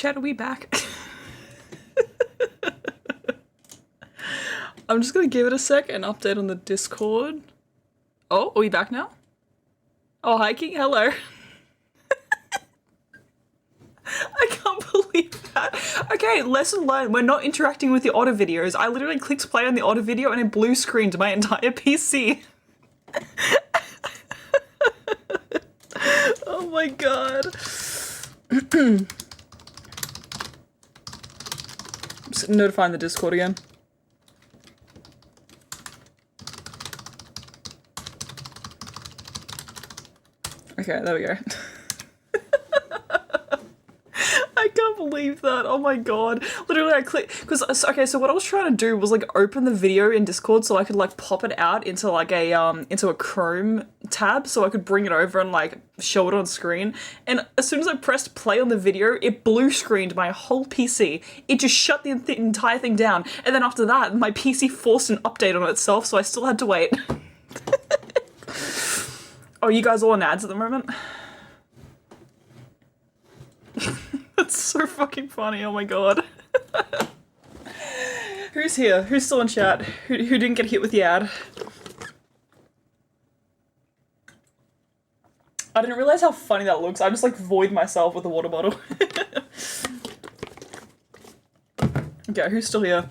chat, are we back? I'm just gonna give it a sec and update on the Discord. Oh, are we back now? Oh, hi King, hello. I can't believe that. Okay, lesson learned. We're not interacting with the auto videos. I literally clicked play on the auto video and it blue screened my entire PC. Oh my god. I'm just notifying the Discord again. Okay, there we go. I can't believe that. Oh my god. Literally I clicked, because, okay, so what I was trying to do was like open the video in Discord so I could like pop it out into like a, into a Chrome tab so I could bring it over and like show it on screen. And as soon as I pressed play on the video, it blue screened my whole PC. It just shut the entire thing down. And then after that, my PC forced an update on itself, so I still had to wait. Oh, you guys all on ads at the moment? That's so fucking funny, oh my god. Who's here? Who's still in chat? Who didn't get hit with the ad? I didn't realize how funny that looks. I just like void myself with a water bottle. Okay, who's still here?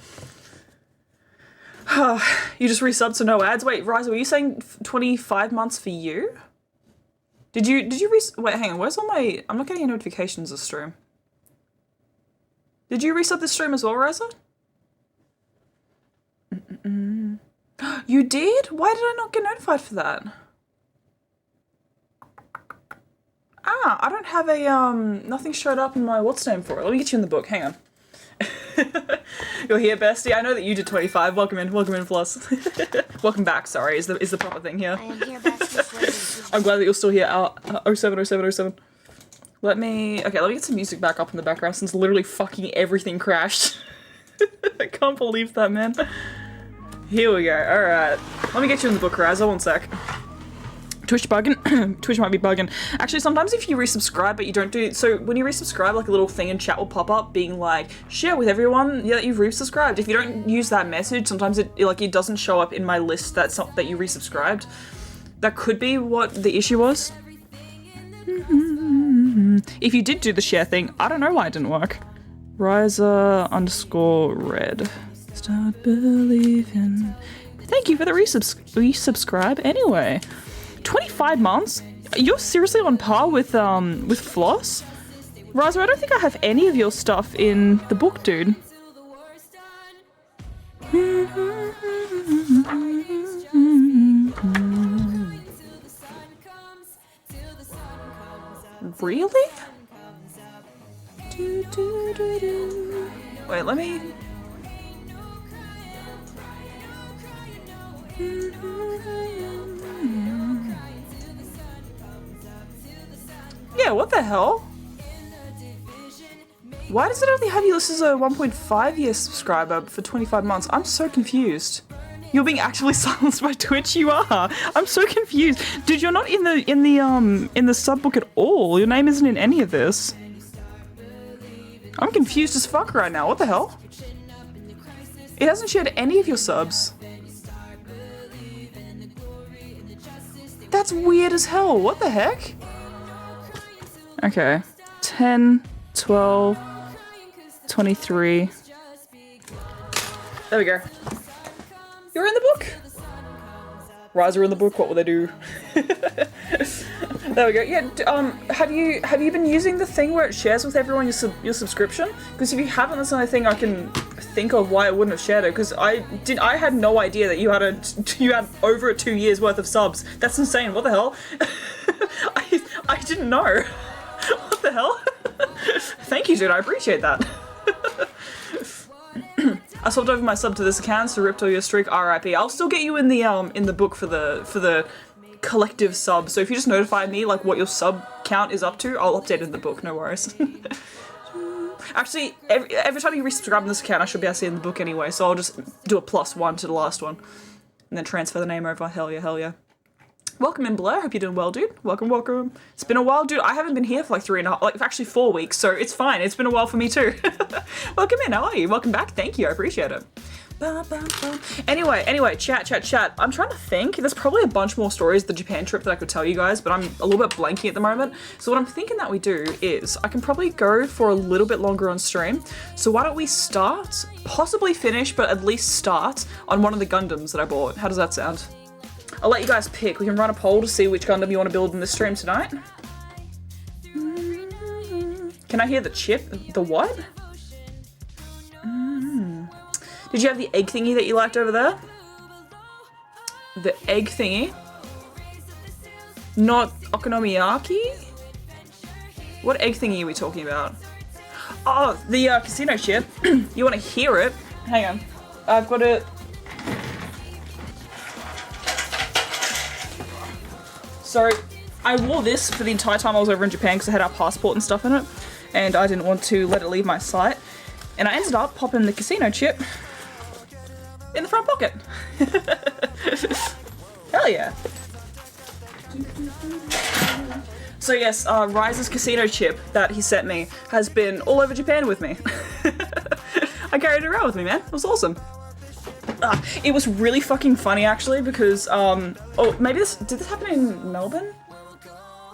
You just resubbed so no ads? Wait, Ryza, were you saying 25 months for you? Did you wait, hang on, where's all my, I'm not getting any notifications this stream. Did you resub this stream as well, Ryza? You did? Why did I not get notified for that? Ah, I don't have a, nothing showed up in my what's name for it. Let me get you in the book, hang on. You're here, bestie. I know that you did 25. Welcome in, Floss. Welcome back, sorry, is the proper thing here. I am here, bestie. I'm glad that you're still here. 070707. Let me get some music back up in the background since literally fucking everything crashed. I can't believe that, man. Here we go, alright. Let me get you in the book, Raz, one sec. Twitch bugging? Twitch might be bugging. Actually, sometimes if you resubscribe but you don't do, so when you resubscribe, like a little thing in chat will pop up being like, share with everyone that you've resubscribed. If you don't use that message, sometimes it doesn't show up in my list that you resubscribed. That could be what the issue was. If you did do the share thing, I don't know why it didn't work. Riser_red. Start believing. Thank you for the resubscribe anyway. 25 months? You're seriously on par with Floss? Riser, I don't think I have any of your stuff in the book, dude. Really? Wait, let me... Yeah, what the hell? Why does it only have you listed as a 1.5 year subscriber for 25 months? I'm so confused. You're being actively silenced by Twitch. You are. I'm so confused. Dude, you're not in the sub book at all. Your name isn't in any of this. I'm confused as fuck right now. What the hell? It hasn't shared any of your subs. That's weird as hell. What the heck? Okay. 10, 12, 23. There we go. You're in the book. Riser in the book. What will they do? There we go. Yeah. Have you been using the thing where it shares with everyone your subscription? Because if you haven't, that's the only thing I can think of why it wouldn't have shared it. Because I had no idea that you had over 2 years worth of subs. That's insane. What the hell? I didn't know. What the hell? Thank you, dude. I appreciate that. I swapped over my sub to this account, so ripped all your streak. RIP. I'll still get you in the book for the collective sub. So if you just notify me like what your sub count is up to, I'll update it in the book. No worries. Actually, every time you resubscribe on this account, I should be able to see it in the book anyway. So I'll just do a +1 to the last one, and then transfer the name over. Hell yeah, hell yeah. Welcome in, Blur. Hope you're doing well, dude. Welcome, welcome. It's been a while, dude. I haven't been here for like 3.5, like actually 4 weeks, so it's fine. It's been a while for me too. Welcome in, how are you? Welcome back, thank you, I appreciate it. Anyway, chat. I'm trying to think. There's probably a bunch more stories of the Japan trip that I could tell you guys, but I'm a little bit blanking at the moment. So what I'm thinking that we do is I can probably go for a little bit longer on stream. So why don't we start, possibly finish, but at least start on one of the Gundams that I bought. How does that sound? I'll let you guys pick. We can run a poll to see which Gundam you want to build in this stream tonight. Can I hear the chip? The what? Did you have the egg thingy that you liked over there? The egg thingy? Not okonomiyaki? What egg thingy are we talking about? Oh, the casino chip. You want to hear it? Hang on. I've got it. So, I wore this for the entire time I was over in Japan because I had our passport and stuff in it. And I didn't want to let it leave my sight. And I ended up popping the casino chip in the front pocket. Hell yeah. So yes, Rise's casino chip that he sent me has been all over Japan with me. I carried it around with me, man. It was awesome. It was really fucking funny actually because, oh, maybe did this happen in Melbourne?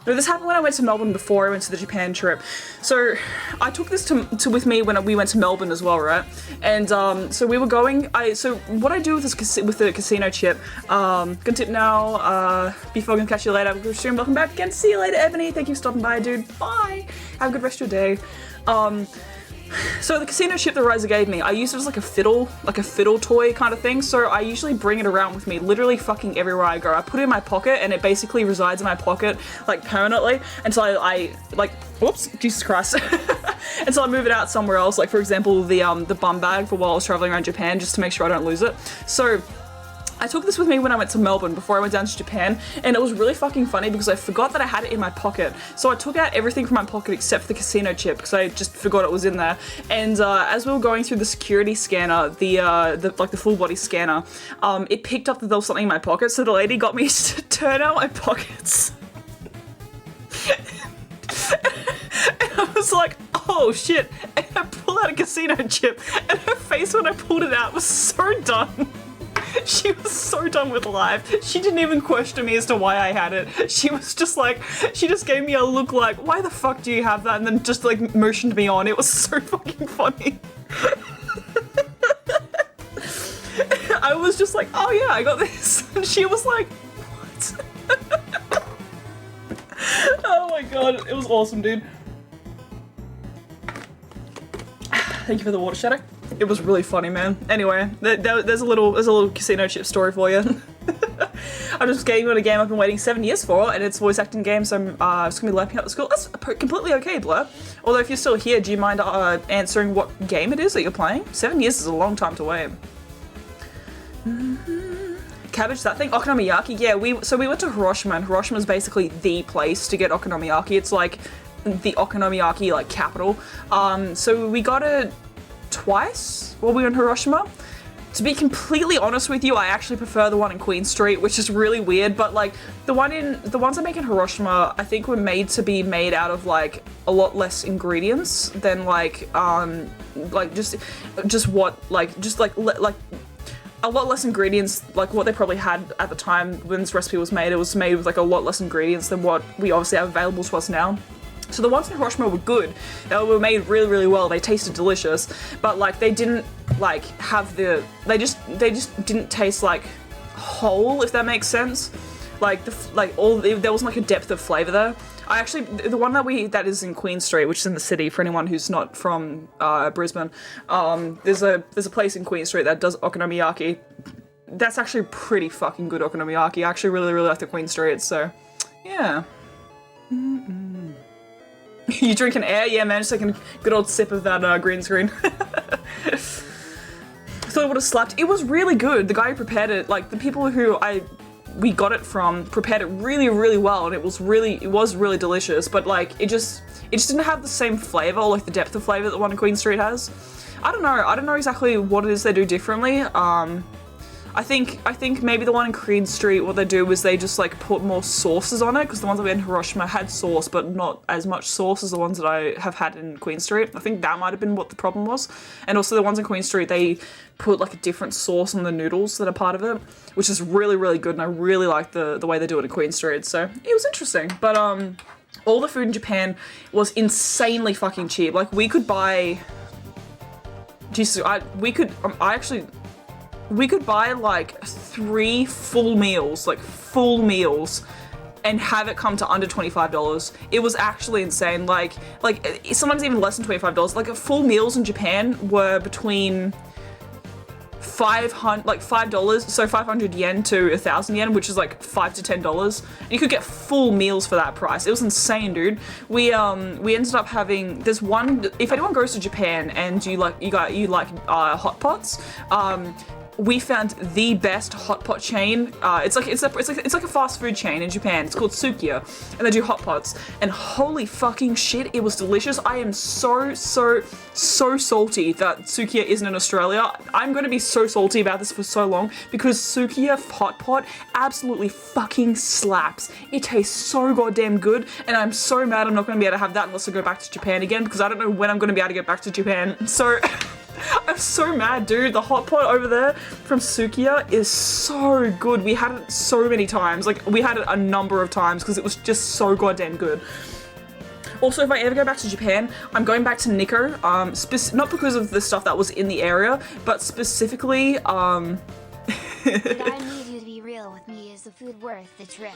No, this happened when I went to Melbourne before I went to the Japan trip. So I took this to with me when we went to Melbourne as well, right? And so we were going. So what I do with this with the casino chip? Gonna tip now. Before I can catch you later. Have a good stream. Welcome back again. See you later, Ebony. Thank you for stopping by, dude. Bye. Have a good rest of your day. So the casino chip that Riser gave me, I used it as like a fiddle toy kind of thing. So I usually bring it around with me, literally fucking everywhere I go. I put it in my pocket, and it basically resides in my pocket like permanently until I like, whoops, Jesus Christ, until I move it out somewhere else. Like for example, the bum bag for while I was traveling around Japan, just to make sure I don't lose it. So I took this with me when I went to Melbourne before I went down to Japan, and it was really fucking funny because I forgot that I had it in my pocket. So I took out everything from my pocket except for the casino chip because I just forgot it was in there. And as we were going through the security scanner, the full body scanner, it picked up that there was something in my pocket. So the lady got me to turn out my pockets. And I was like, oh shit, and I pulled out a casino chip, and her face when I pulled it out was so done. She was so done with life. She didn't even question me as to why I had it. She was just like, she just gave me a look like, why the fuck do you have that? And then just like motioned me on. It was so fucking funny. I was just like, oh yeah, I got this. And she was like, what? Oh my god, it was awesome, dude. Thank you for the water, Shadow. It was really funny, man. Anyway, there's a little casino chip story for you. I'm just getting on a game I've been waiting 7 years for, and it's a voice acting game, so I'm just gonna be lapping up the school. That's completely okay, Blur. Although if you're still here, do you mind answering what game it is that you're playing? 7 years is a long time to wait. Cabbage, that thing? Okonomiyaki? Yeah, we went to Hiroshima, and Hiroshima is basically the place to get okonomiyaki. It's like the okonomiyaki like capital. So we got it twice while we were in Hiroshima. To be completely honest with you, I actually prefer the one in Queen Street, which is really weird, but like the ones I make in Hiroshima, I think were made to be made out of like a lot less ingredients than like just a lot less ingredients, like what they probably had at the time when this recipe was made. It was made with like a lot less ingredients than what we obviously have available to us now. So the ones in Hiroshima were good. They were made really, really well. They tasted delicious, but like they didn't like have they just didn't taste like whole, if that makes sense. Like there wasn't like a depth of flavor there. I actually, the one that is in Queen Street, which is in the city for anyone who's not from Brisbane, there's a place in Queen Street that does okonomiyaki. That's actually pretty fucking good okonomiyaki. I actually really, really like the Queen Street, so yeah. You drinking air? Yeah, man, just taking a good old sip of that green screen. I thought it would have slapped. It was really good. The guy who prepared it, like the people who we got it from, prepared it really, really well, and it was really delicious. But like it just didn't have the same flavor, like the depth of flavor that one in Queen Street has. I don't know exactly what it is they do differently. I think maybe the one in Queen Street, what they do is they just like put more sauces on it, because the ones that we had in Hiroshima had sauce, but not as much sauce as the ones that I have had in Queen Street. I think that might have been what the problem was. And also the ones in Queen Street, they put like a different sauce on the noodles that are part of it, which is really, really good, and I really like the way they do it in Queen Street. So it was interesting. But all the food in Japan was insanely fucking cheap. Like we could buy, Jesus, we could buy like 3 full meals, and have it come to under $25. It was actually insane. Like sometimes even less than $25. Like full meals in Japan were between $5, so 500 yen to 1,000 yen, which is like $5 to $10. And you could get full meals for that price. It was insane, dude. We ended up having, there's one, if anyone goes to Japan and you like hot pots, we found the best hot pot chain. It's like a fast food chain in Japan. It's called Sukiya, and they do hot pots. And holy fucking shit, it was delicious. I am so salty that Sukiya isn't in Australia. I'm going to be so salty about this for so long, because Sukiya hot pot absolutely fucking slaps. It tastes so goddamn good, and I'm so mad I'm not going to be able to have that unless I go back to Japan again, because I don't know when I'm going to be able to get back to Japan. So I'm so mad, dude. The hot pot over there from Sukiya is so good. We had it so many times. Like, we had it a number of times because it was just so goddamn good. Also, if I ever go back to Japan, I'm going back to Nikko. Not because of the stuff that was in the area, but specifically, But I need you to be real with me. Is the food worth the trip?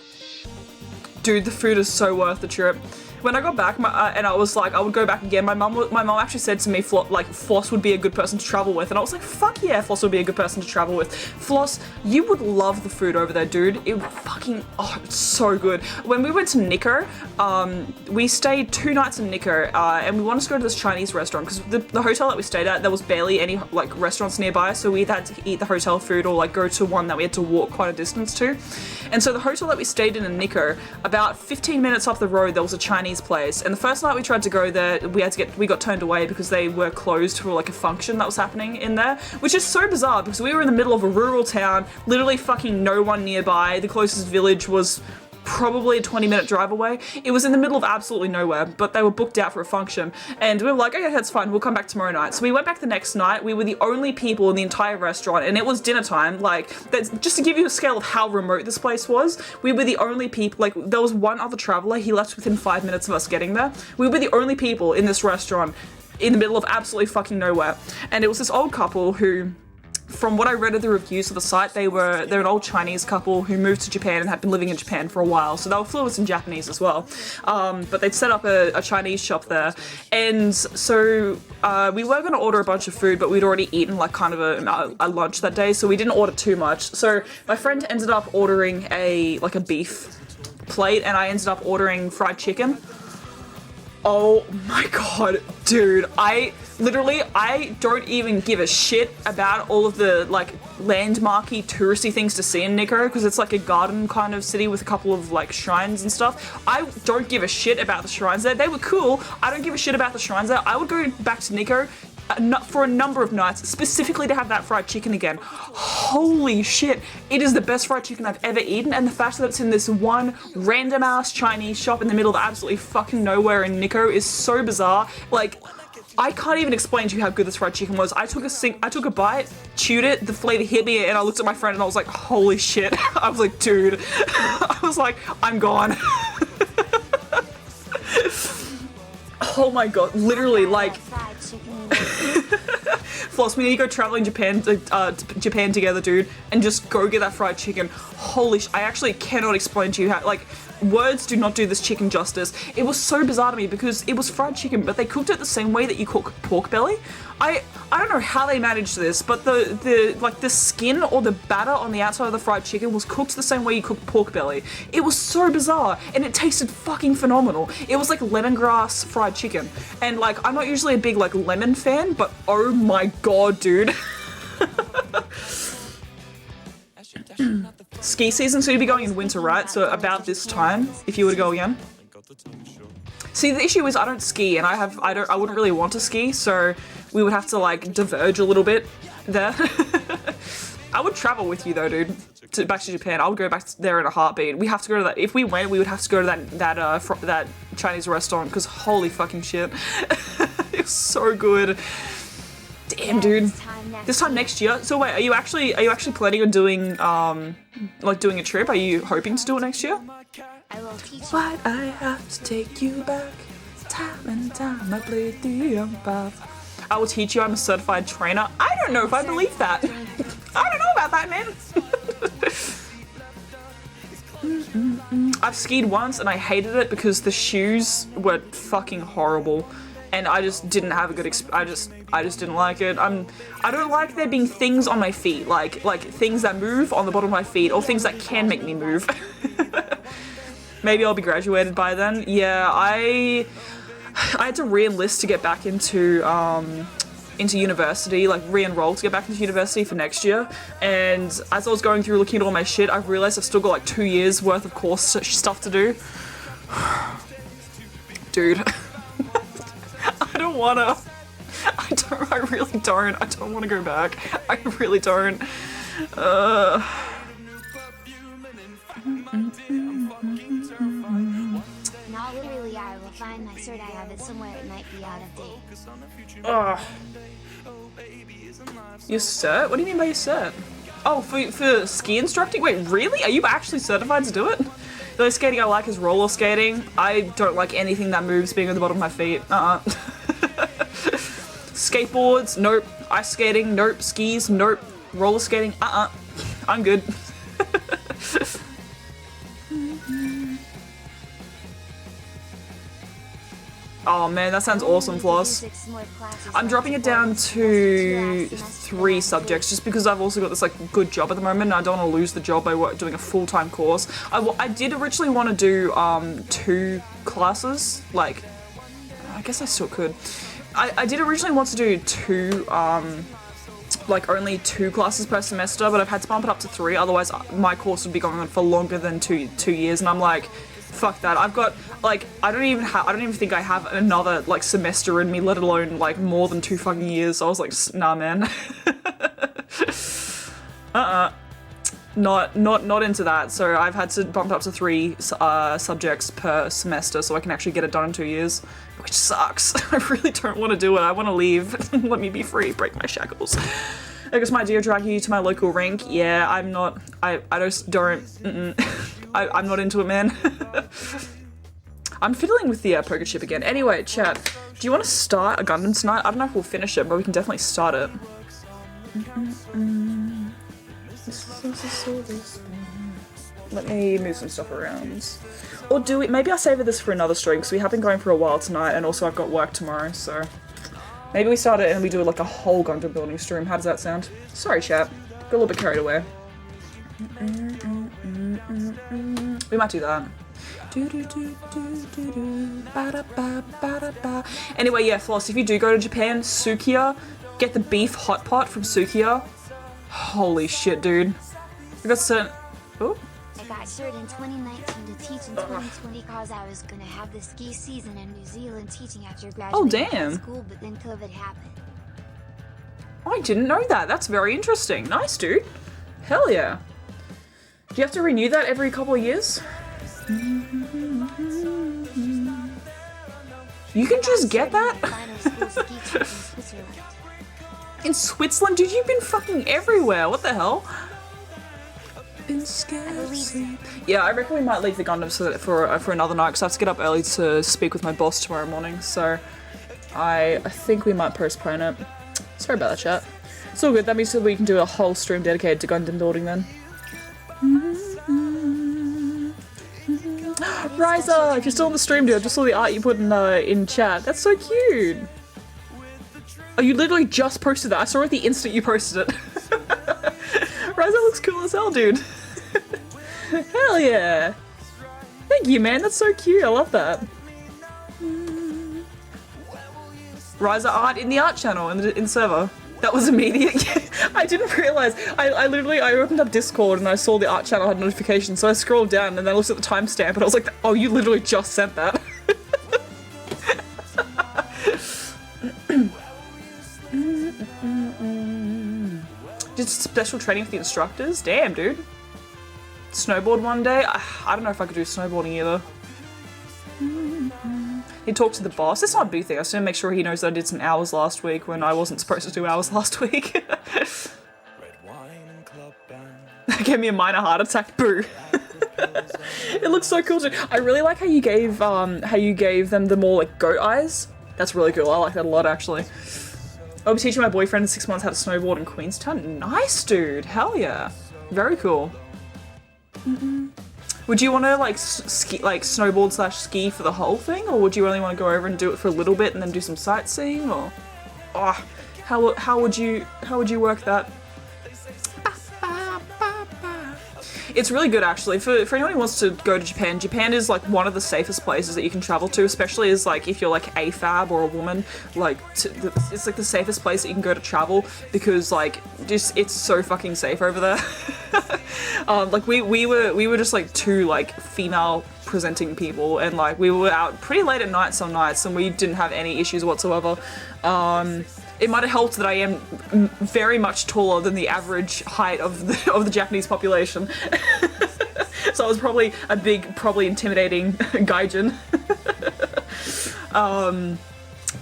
Dude, the food is so worth the trip. When I got back, and I was like, I would go back again. My mum actually said to me, Floss would be a good person to travel with, and I was like, fuck yeah, Floss would be a good person to travel with. Floss, you would love the food over there, dude. It fucking, it's so good. When we went to Nikko, we stayed 2 nights in Nikko, and we wanted to go to this Chinese restaurant because the hotel that we stayed at, there was barely any like restaurants nearby, so we had to eat the hotel food or like go to one that we had to walk quite a distance to. And so the hotel that we stayed in Nikko, about 15 minutes off the road, there was a Chinese place, and the first night we tried to go there, we got turned away because they were closed for like a function that was happening in there, which is so bizarre because we were in the middle of a rural town, literally fucking no one nearby. The closest village was probably a 20-minute drive away. It was in the middle of absolutely nowhere, but they were booked out for a function, and we were like, okay, that's fine, we'll come back tomorrow night. So we went back the next night. We were the only people in the entire restaurant, and it was dinner time. Like, that's just to give you a scale of how remote this place was. We were the only people. Like, there was one other traveler. He left within 5 minutes of us getting there. We were the only people in this restaurant in the middle of absolutely fucking nowhere, and it was this old couple who, from what I read of the reviews of the site, they're an old Chinese couple who moved to Japan and had been living in Japan for a while, so they were fluent in Japanese as well. But they'd set up a Chinese shop there, and so we were going to order a bunch of food, but we'd already eaten like kind of a lunch that day, so we didn't order too much. So my friend ended up ordering a beef plate, and I ended up ordering fried chicken. Oh my god, dude, I don't even give a shit about all of the like landmarky touristy things to see in Nikko, because it's like a garden kind of city with a couple of like shrines and stuff. I don't give a shit about the shrines there. They were cool. I don't give a shit about the shrines there. I would go back to Nikko for a number of nights, specifically to have that fried chicken again. Holy shit, it is the best fried chicken I've ever eaten, and the fact that it's in this one random ass Chinese shop in the middle of absolutely fucking nowhere in Nikko is so bizarre. Like, I can't even explain to you how good this fried chicken was. I took a bite, chewed it, the flavor hit me, and I looked at my friend and I was like, holy shit. I was like, dude, I was like, I'm gone. Oh my god, literally, like, Floss, we need to go traveling Japan together, dude, and just go get that fried chicken. Holy I actually cannot explain to you how, like, words do not do this chicken justice. It was so bizarre to me because it was fried chicken, but they cooked it the same way that you cook pork belly. I don't know how they managed this, but the skin or the batter on the outside of the fried chicken was cooked the same way you cook pork belly. It was so bizarre, and it tasted fucking phenomenal. It was like lemongrass fried chicken, and like, I'm not usually a big like lemon fan, but oh my god, dude. Ski season, so you'd be going in winter, right? So about this time, if you were to go again. See, the issue is I don't ski, and I wouldn't really want to ski, so we would have to like diverge a little bit there. I would travel with you though, dude. Back to Japan. I would go back there in a heartbeat. We have to go to that. If we went, we would have to go to that Chinese restaurant because holy fucking shit, it's so good. Damn, dude. This time next year. So wait, are you actually planning on doing like doing a trip? Are you hoping to do it next year? I will teach you. Why'd I have to take you back? Time and time I played the umpire. I will teach you. I'm a certified trainer. I don't know if I believe that. I don't know about that, man. I've skied once and I hated it because the shoes were fucking horrible, and I just didn't have a good I just didn't like it. I don't like there being things on my feet, like things that move on the bottom of my feet, or things that can make me move. Maybe I'll be graduated by then. Yeah, I had to re-enlist to get back into university, like re-enroll to get back into university for next year. And as I was going through looking at all my shit, I've realized I've still got like 2 years worth of course stuff to do. Dude, I don't wanna. I really don't. I don't want to go back. I really don't. Not literally, I will find my cert. I have it somewhere. It might be out of date. Ugh. Your cert? What do you mean by your cert? Oh, for ski instructing? Wait, really? Are you actually certified to do it? The only skating I like is roller skating. I don't like anything that moves being on the bottom of my feet. Skateboards? Nope. Ice skating? Nope. Skis? Nope. Roller skating? I'm good. Oh man, that sounds awesome, Floss. I'm dropping it down to 3 subjects just because I've also got this like good job at the moment and I don't want to lose the job by doing a full-time course. I did originally want to do 2 classes, like, I guess I still could. I did originally want to do 2, like only 2 classes per semester, but I've had to bump it up to 3, otherwise my course would be going on for longer than 2 years, and I'm like, fuck that. I've got, like, I don't even think I have another, like, semester in me, let alone, like, more than 2 fucking years. So I was like, nah, man. Not into that. So I've had to bump it up to 3 subjects per semester so I can actually get it done in 2 years, which sucks. I really don't want to do it. I want to leave. Let me be free, break my shackles. I guess my dear drag you to my local rink. Yeah, I'm not, I just don't, I'm not into it, man. I'm fiddling with the poker chip again. Anyway, chat, do you want to start a Gundam tonight? I don't know if we'll finish it, but we can definitely start it. Let me move some stuff around. Or maybe I'll save this for another stream, because we have been going for a while tonight, and also I've got work tomorrow, so. Maybe we start it and we do like a whole Gundam building stream. How does that sound? Sorry, chat. Got a little bit carried away. We might do that. Anyway, yeah, Floss, if you do go to Japan, Sukiya, get the beef hot pot from Sukiya. Holy shit, dude. I got certain... Oh? I got cert in 2019 to teach in 2020 cause I was gonna have the ski season in New Zealand teaching after graduating from school, but then COVID happened. I didn't know that. That's very interesting. Nice, dude. Hell yeah. Do you have to renew that every couple of years? You can just get that? In Switzerland? Dude, you've been fucking everywhere. What the hell? Yeah, I reckon we might leave the Gundam for another night because I have to get up early to speak with my boss tomorrow morning, so I think we might postpone it. Sorry about that, chat. It's all good. That means that we can do a whole stream dedicated to Gundam building then. Riza, if you're still on the stream, dude, I just saw the art you put in chat. That's so cute. Oh, you literally just posted that. I saw it the instant you posted it. Riza looks cool as hell, dude. Hell yeah. Thank you, man. That's so cute. I love that. Riza art in the art channel in the server. That was immediate. I didn't realize. I opened up Discord and I saw the art channel had notifications, so I scrolled down and then I looked at the timestamp and I was like, oh, you literally just sent that. did special training with the instructors. Damn, dude. Snowboard one day. I don't know if I could do snowboarding either. He talked to the boss. That's not a big thing. I just need to make sure he knows that I did some hours last week when I wasn't supposed to do hours last week. That gave me a minor heart attack. Boo. It looks so cool too. I really like how you gave them the more like goat eyes. That's really cool. I like that a lot actually. I'll be teaching my boyfriend in 6 months how to snowboard in Queenstown. Nice, dude. Hell yeah. Very cool. Would you want to like ski, like snowboard / ski for the whole thing, or would you only want to go over and do it for a little bit and then do some sightseeing, or how would you work that? It's really good actually. For anyone who wants to go to Japan, Japan is like one of the safest places that you can travel to, especially as like if you're like AFAB or a woman, like it's like the safest place that you can go to travel because like just it's so fucking safe over there. Like we were just like two like female presenting people and like we were out pretty late at night some nights and we didn't have any issues whatsoever. It might have helped that I am very much taller than the average height of the Japanese population. So I was probably a big, probably intimidating gaijin.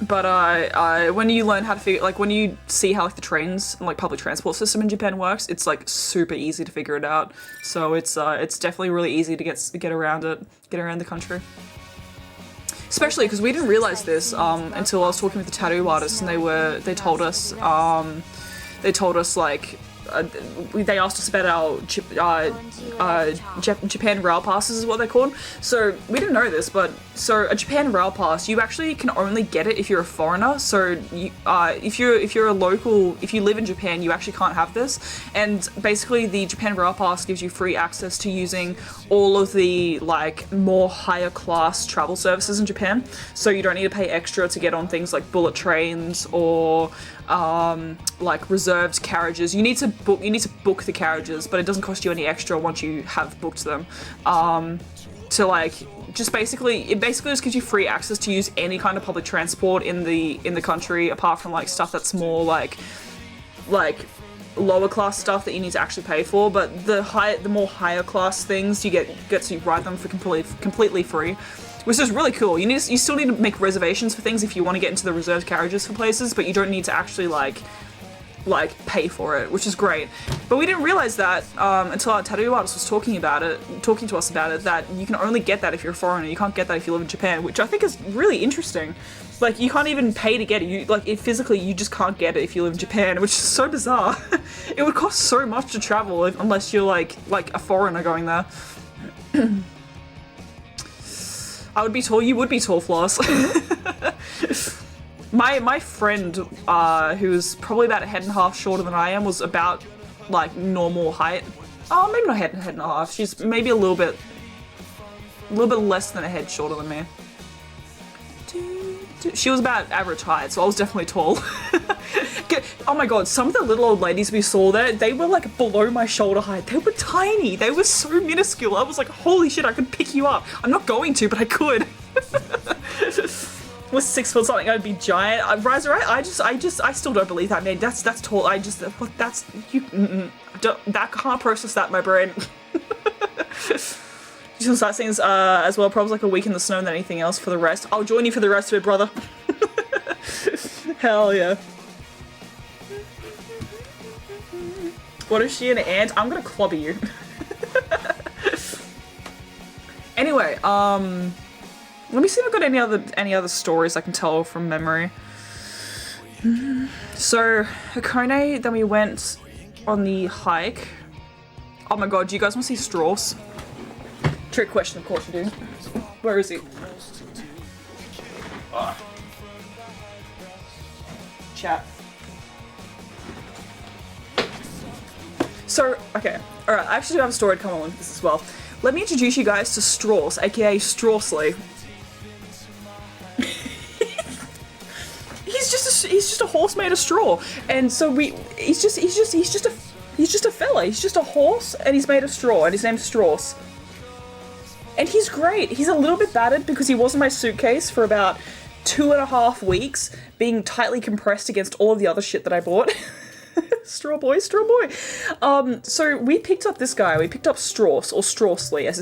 But when you learn how to figure, like when you see how like the trains and like public transport system in Japan works, it's like super easy to figure it out. So it's definitely really easy to get around the country. Especially because we didn't realize this until I was talking with the tattoo artists, and they told us like they asked us about our Japan Rail Passes is what they're called. So we didn't know this, but so a Japan Rail Pass, you actually can only get it if you're a foreigner. So you, if you're a local, if you live in Japan, you actually can't have this. And basically, the Japan Rail Pass gives you free access to using all of the like more higher class travel services in Japan. So you don't need to pay extra to get on things like bullet trains or like reserved carriages. You need to book the carriages, but it doesn't cost you any extra once you have booked them. To like just basically just gives you free access to use any kind of public transport in the country, apart from like stuff that's more like lower class stuff that you need to actually pay for. But the more higher class things, you get to ride them for completely free, which is really cool. You still need to make reservations for things if you want to get into the reserved carriages for places, but you don't need to actually like pay for it, which is great. But we didn't realize that until our tattoo artist was talking to us about it, that you can only get that if you're a foreigner. You can't get that if you live in Japan, which I think is really interesting. Like, you can't even pay to get it. Physically, you just can't get it if you live in Japan, which is so bizarre. It would cost so much to travel unless you're like a foreigner going there. I would be tall, you would be tall, Floss. My friend, who's probably about a head and a half shorter than I am, was about like normal height. Oh, maybe not head and a half. She's maybe a little bit less than a head shorter than me. She was about average height, so I was definitely tall. Oh my god, some of the little old ladies we saw there, they were like below my shoulder height. They were tiny. They were so minuscule. I was like, holy shit, I could pick you up. I'm not going to, but I could. Was 6 foot something, I'd be giant. Riser, I still don't believe that, man. That's tall. That can't process that in my brain. Some sightseeing as well, probably like a week in the snow than anything else for the rest. I'll join you for the rest of it, brother. Hell yeah. What is she, an ant? I'm gonna clobber you. Anyway, let me see if I've got any other stories I can tell from memory. So, Hakone, then we went on the hike. Oh my god, do you guys want to see Strauss? Trick question, of course you do. Where is he? Chat. So, okay. Alright, I actually have a story to come along with this as well. Let me introduce you guys to Strauss, aka Straussley. He's just a horse made of straw, and so he's just a fella. He's just a horse, and he's made of straw, and his name's Strauss. And he's great. He's a little bit battered because he was in my suitcase for about 2.5 weeks, being tightly compressed against all of the other shit that I bought. Straw boy, straw boy. So we picked up this guy. We picked up Strauss, or Straussley, as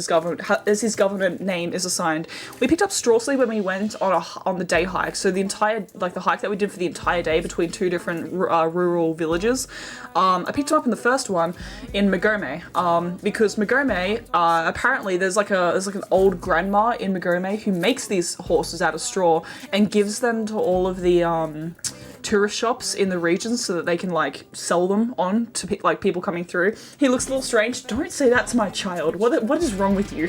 his government name is assigned. We picked up Straussley when we went on the day hike. So the entire, like the hike that we did for the entire day between two different rural villages. I picked him up in the first one in Magome, because Magome, apparently there's like an old grandma in Magome who makes these horses out of straw and gives them to all of the tourist shops in the region so that they can like sell them on to people coming through. He looks a little strange. Don't say that to my child. What is wrong with you?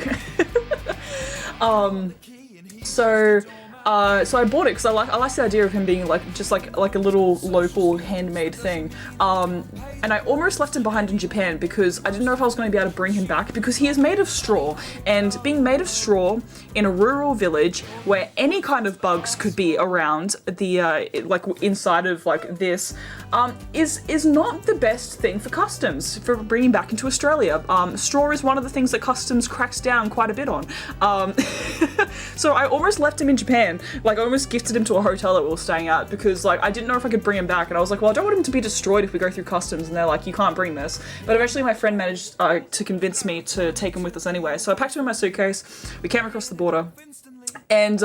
So I bought it because I like the idea of him being like just like a little local handmade thing. And I almost left him behind in Japan because I didn't know if I was going to be able to bring him back because he is made of straw, and being made of straw in a rural village where any kind of bugs could be around the like inside of like this is not the best thing for customs for bringing back into Australia. Straw is one of the things that customs cracks down quite a bit on. So I almost left him in Japan. Like, I almost gifted him to a hotel that we were staying at because, like, I didn't know if I could bring him back, and I was like, well, I don't want him to be destroyed if we go through customs, and they're like, you can't bring this. But eventually my friend managed to convince me to take him with us anyway. So I packed him in my suitcase, we came across the border, and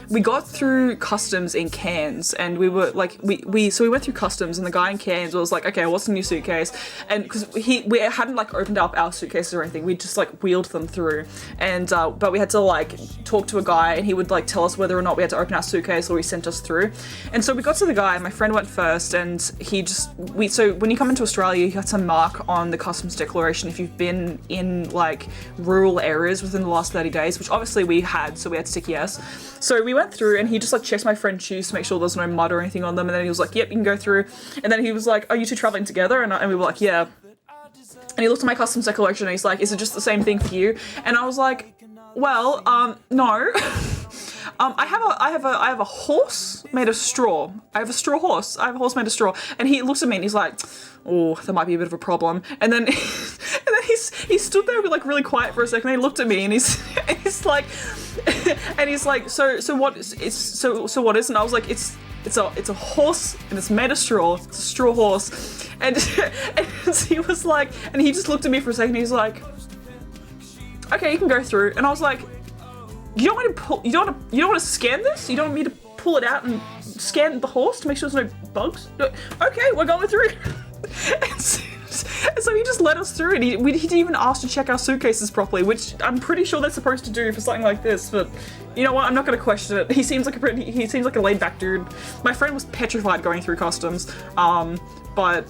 we got through customs in Cairns, and we were like, we went through customs, and the guy in Cairns was like, okay, what's in your suitcase? And because we hadn't like opened up our suitcases or anything, we just like wheeled them through, and but we had to like talk to a guy, and he would like tell us whether or not we had to open our suitcase or he sent us through. And so we got to the guy, and my friend went first, and so when you come into Australia, you have to mark on the customs declaration if you've been in like rural areas within the last 30 days, which obviously we had, so we had to tick yes. So we went through, and he just like checked my friend's shoes to make sure there's no mud or anything on them, and then he was like, yep, you can go through. And then he was like, are you two traveling together? And we were like, yeah. And he looked at my customs declaration, and he's like, is it just the same thing for you? And I was like, well, no. I have a horse made of straw. I have a straw horse. I have a horse made of straw. And he looks at me and he's like, oh, that might be a bit of a problem. And then he stood there like really quiet for a second. And he looked at me and he's like, so what is? And I was like, it's a horse and it's made of straw. It's a straw horse. And he was like, and he just looked at me for a second. He's like, okay, you can go through. And I was like, you don't want to scan this? You don't want me to pull it out and scan the horse to make sure there's no bugs? Okay, we're going through. And so he just let us through, and he didn't even ask to check our suitcases properly, which I'm pretty sure they're supposed to do for something like this. But you know what? I'm not going to question it. He seems like a laid back dude. My friend was petrified going through customs, but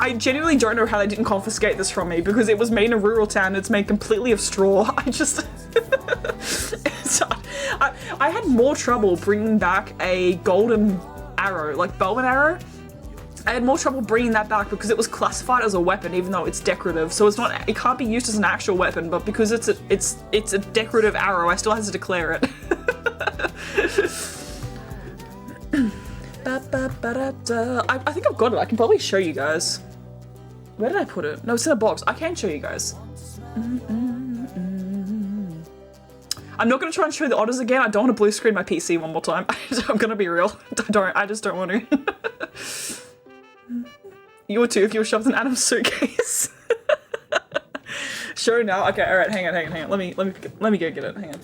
I genuinely don't know how they didn't confiscate this from me, because it was made in a rural town. It's made completely of straw. I had more trouble bringing back a golden arrow, like bow and arrow. I had more trouble bringing that back because it was classified as a weapon, even though it's decorative. So it can't be used as an actual weapon, but because it's a decorative arrow, I still had to declare it. I think I've got it. I can probably show you guys. Where did I put it? No, it's in a box. I can show you guys. I'm not going to try and show the otters again. I don't want to blue screen my PC one more time. I'm going to be real. I just don't want to. You would too if you were shoved in Adam's suitcase. Show now. Okay, alright, hang on. Let me go get it. Hang on.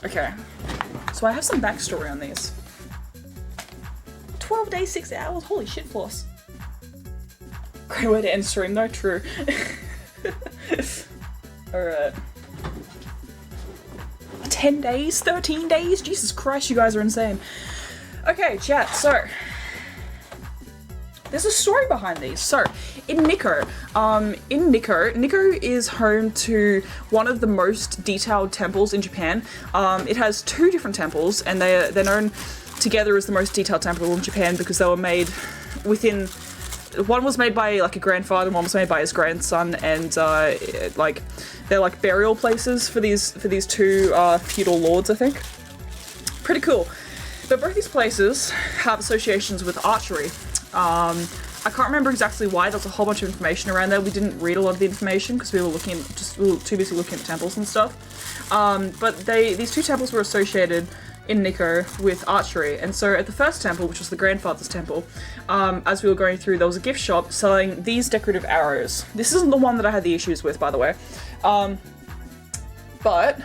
Okay, so I have some backstory on these. 12 days, 6 hours? Holy shit, Floss. Great way to end stream though, true. Alright. 10 days? 13 days? Jesus Christ, you guys are insane. Okay, chat, so there's a story behind these. So, in Nikko is home to one of the most detailed temples in Japan. It has 2 different temples, and they're known together as the most detailed temple in Japan because they were made within. One was made by like a grandfather, and one was made by his grandson, and they're like burial places for these 2 feudal lords, I think. pretty cool. But both these places have associations with archery. I can't remember exactly why. There's a whole bunch of information around there. We didn't read a lot of the information because we were too busy looking at the temples and stuff. But these two temples were associated in Nikko with archery. And so at the first temple, which was the grandfather's temple, as we were going through, there was a gift shop selling these decorative arrows. This isn't the one that I had the issues with, by the way. But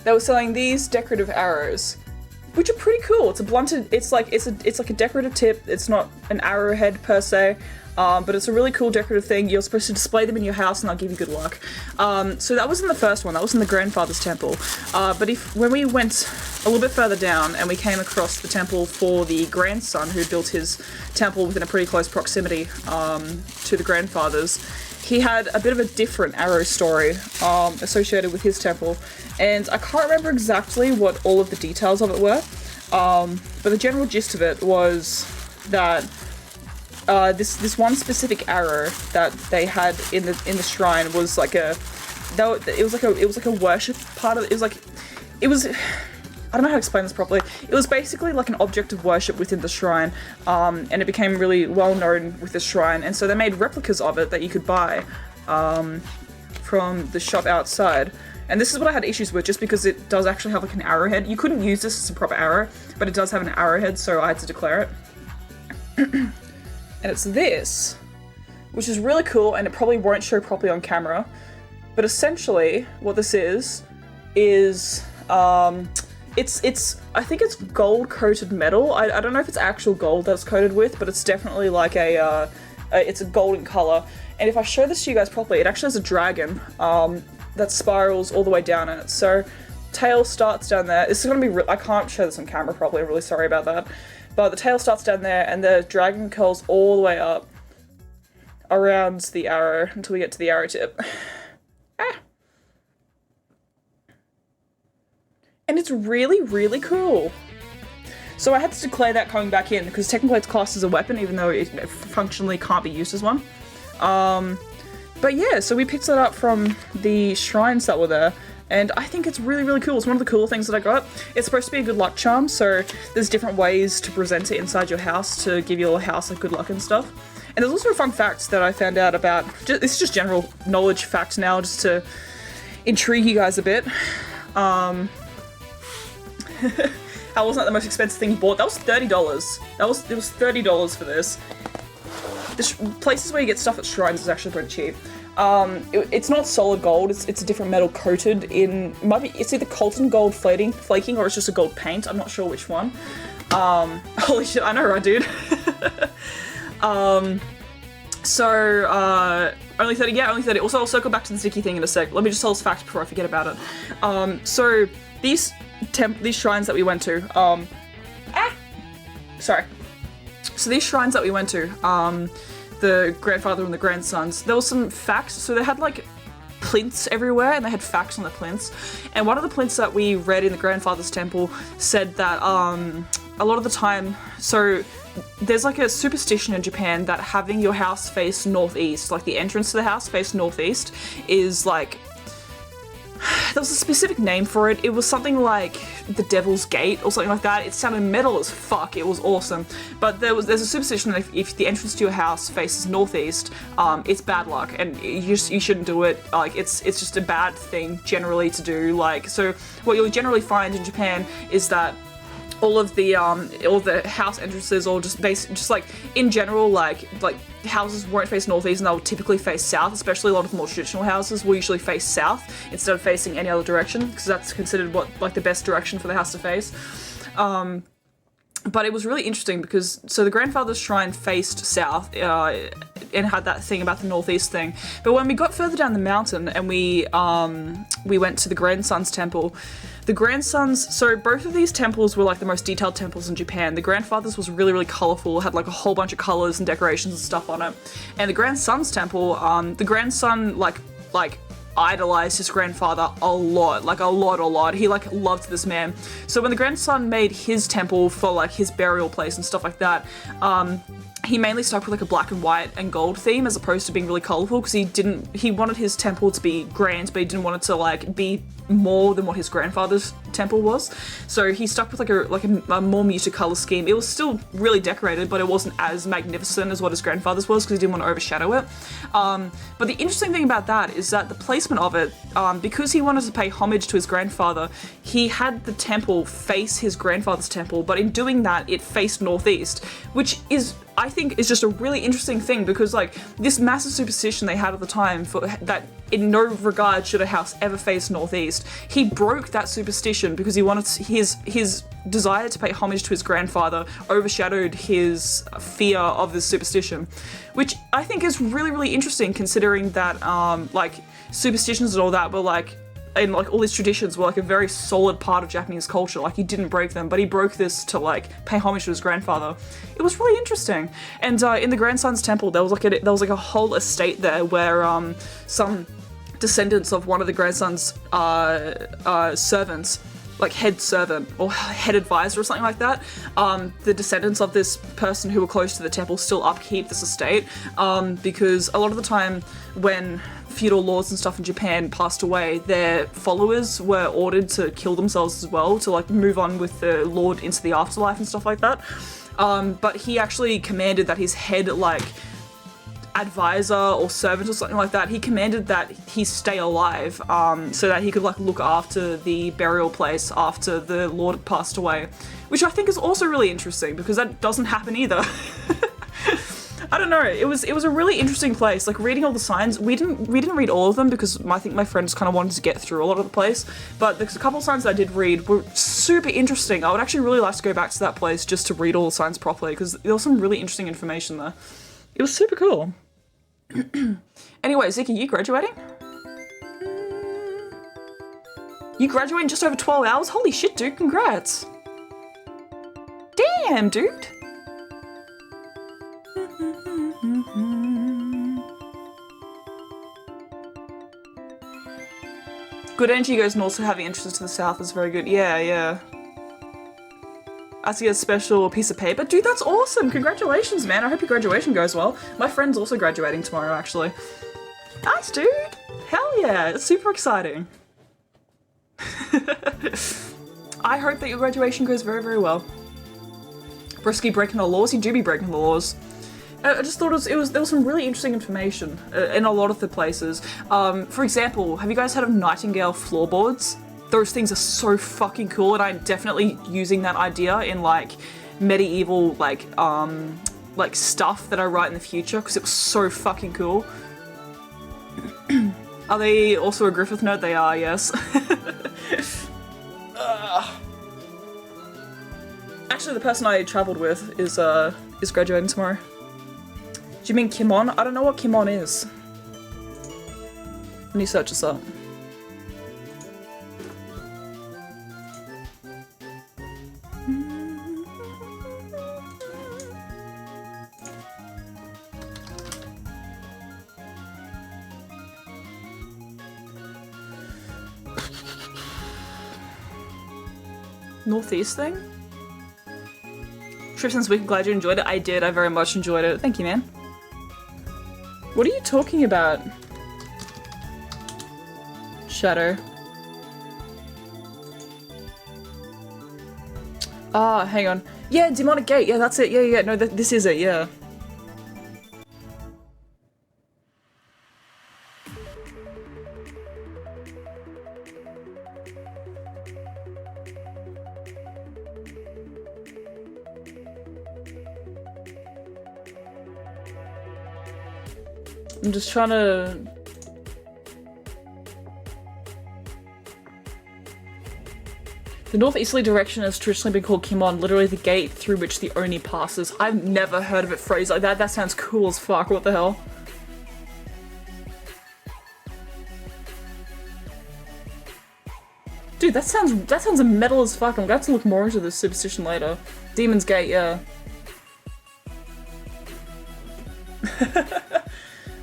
they were selling these decorative arrows, which are pretty cool. It's a blunted, it's like a decorative tip. It's not an arrowhead per se, but it's a really cool decorative thing. You're supposed to display them in your house and they'll give you good luck. So that was in the first one, that was in the grandfather's temple. But when we went a little bit further down and we came across the temple for the grandson who built his temple within a pretty close proximity to the grandfather's, he had a bit of a different arrow story associated with his temple, and I can't remember exactly what all of the details of it were, but the general gist of it was that this one specific arrow that they had in the shrine was like it was like a worship part of it. I don't know how to explain this properly. It was basically like an object of worship within the shrine, and it became really well known with the shrine, and so they made replicas of it that you could buy from the shop outside. And this is what I had issues with, just because it does actually have like an arrowhead. You couldn't use this as a proper arrow, but it does have an arrowhead, so I had to declare it. And it's this, which is really cool, and it probably won't show properly on camera, but essentially what this is I think it's gold coated metal. I don't know if it's actual gold that's coated with, but it's definitely like it's a golden color. And if I show this to you guys properly, it actually has a dragon that spirals all the way down it. So tail starts down there. This is gonna be I can't show this on camera properly, I'm really sorry about that. But the tail starts down there and the dragon curls all the way up around the arrow until we get to the arrow tip. And it's really, really cool. So I had to declare that coming back in, because technically it's classed as a weapon, even though it functionally can't be used as one. But yeah, so we picked that up from the shrines that were there, and I think it's really, really cool. It's one of the cool things that I got. It's supposed to be a good luck charm, so there's different ways to present it inside your house to give your house like good luck and stuff. And there's also a fun fact that I found out about, it's just general knowledge fact now, just to intrigue you guys a bit. That wasn't the most expensive thing you bought. That was $30. It was $30 for this. The places where you get stuff at shrines is actually pretty cheap. It's not solid gold. It's a different metal coated in. It's either Colton gold flaking, or it's just a gold paint. I'm not sure which one. Holy shit! I know, right, dude? Only 30. Yeah, only 30. Also, I'll circle back to the sticky thing in a sec. Let me just tell this fact before I forget about it. So these shrines that we went to, So these shrines that we went to, the grandfather and the grandsons, there was some facts. So they had like plinths everywhere, and they had facts on the plinths. And one of the plinths that we read in the grandfather's temple said that a lot of the time, so there's like a superstition in Japan that having your house face northeast, like the entrance to the house face northeast, is like, there was a specific name for it. It was something like the Devil's Gate or something like that. It sounded metal as fuck. It was awesome. But there's a superstition that if the entrance to your house faces northeast, it's bad luck, and you shouldn't do it. Like it's just a bad thing generally to do. Like, so what you'll generally find in Japan is that all the house entrances, or just like in general, like houses won't face northeast, and they'll typically face south. Especially a lot of the more traditional houses will usually face south instead of facing any other direction, because that's considered the best direction for the house to face. But it was really interesting because the grandfather's shrine faced south and had that thing about the northeast thing. But when we got further down the mountain and we went to the grandson's temple, so both of these temples were like the most detailed temples in Japan. The grandfather's was really, really colorful, had like a whole bunch of colors and decorations and stuff on it. And the grandson's temple, the grandson like idolized his grandfather a lot. He like loved this man. So when the grandson made his temple for like his burial place and stuff like that, he mainly stuck with like a black and white and gold theme as opposed to being really colorful, because he wanted his temple to be grand, but he didn't want it to like be more than what his grandfather's temple was. So he stuck with like a more muted color scheme. It was still really decorated, but it wasn't as magnificent as what his grandfather's was because he didn't want to overshadow it. But the interesting thing about that is that the placement of it, because he wanted to pay homage to his grandfather, he had the temple face his grandfather's temple, but in doing that, it faced northeast, which is, I think, is just a really interesting thing because like this massive superstition they had at the time for that in no regard should a house ever face northeast. He broke that superstition because he wanted his desire to pay homage to his grandfather overshadowed his fear of this superstition, which I think is really, really interesting considering that like superstitions and all that were like, and like all these traditions were like a very solid part of Japanese culture. Like he didn't break them, but he broke this to like pay homage to his grandfather. It was really interesting. And in the grandson's temple, there was like a whole estate there where some descendants of one of the grandson's servants, like head servant or head advisor or something like that, the descendants of this person who were close to the temple still upkeep this estate because a lot of the time when feudal lords and stuff in Japan passed away, their followers were ordered to kill themselves as well to like move on with the lord into the afterlife and stuff like that. But he actually commanded that his head like advisor or servant or something like that, he commanded that he stay alive so that he could like look after the burial place after the lord had passed away, which I think is also really interesting because that doesn't happen either. I don't know, it was a really interesting place, like reading all the signs. We didn't read all of them because I think my friends kind of wanted to get through a lot of the place, but there's a couple of signs that I did read were super interesting. I would actually really like to go back to that place just to read all the signs properly because there was some really interesting information there. It was super cool. Anyway, Ziki, you graduating? You graduating in just over 12 hours? Holy shit, dude, congrats. Damn, dude. Good energy goes and also having interests to the south is very good. Yeah. I see a special piece of paper. Dude, that's awesome. Congratulations, man. I hope your graduation goes well. My friend's also graduating tomorrow, actually. Nice, dude. Hell yeah. It's super exciting. I hope that your graduation goes very, very well. Brisky breaking the laws. You do be breaking the laws. I just thought there was some really interesting information in a lot of the places. For example, have you guys heard of Nightingale floorboards? Those things are so fucking cool, and I'm definitely using that idea in like medieval like stuff that I write in the future because it was so fucking cool. Are they also a Griffith nerd? They are, yes. Actually, the person I travelled with is graduating tomorrow. Do you mean Kimon? I don't know what Kimon is. Let me search this up. Northeast thing? Tripson's Wicked, glad you enjoyed it. I did, I very much enjoyed it. Thank you, man. What are you talking about? Shadow. Ah, hang on. Yeah, Demonic Gate. Yeah, that's it. Yeah. No, this is it. Yeah. I'm just trying to... The northeasterly direction has traditionally been called Kimon, literally the gate through which the Oni passes. I've never heard of it phrased like that. That sounds cool as fuck. What the hell? Dude, that sounds metal as fuck. I'm gonna have to look more into this superstition later. Demon's Gate, yeah.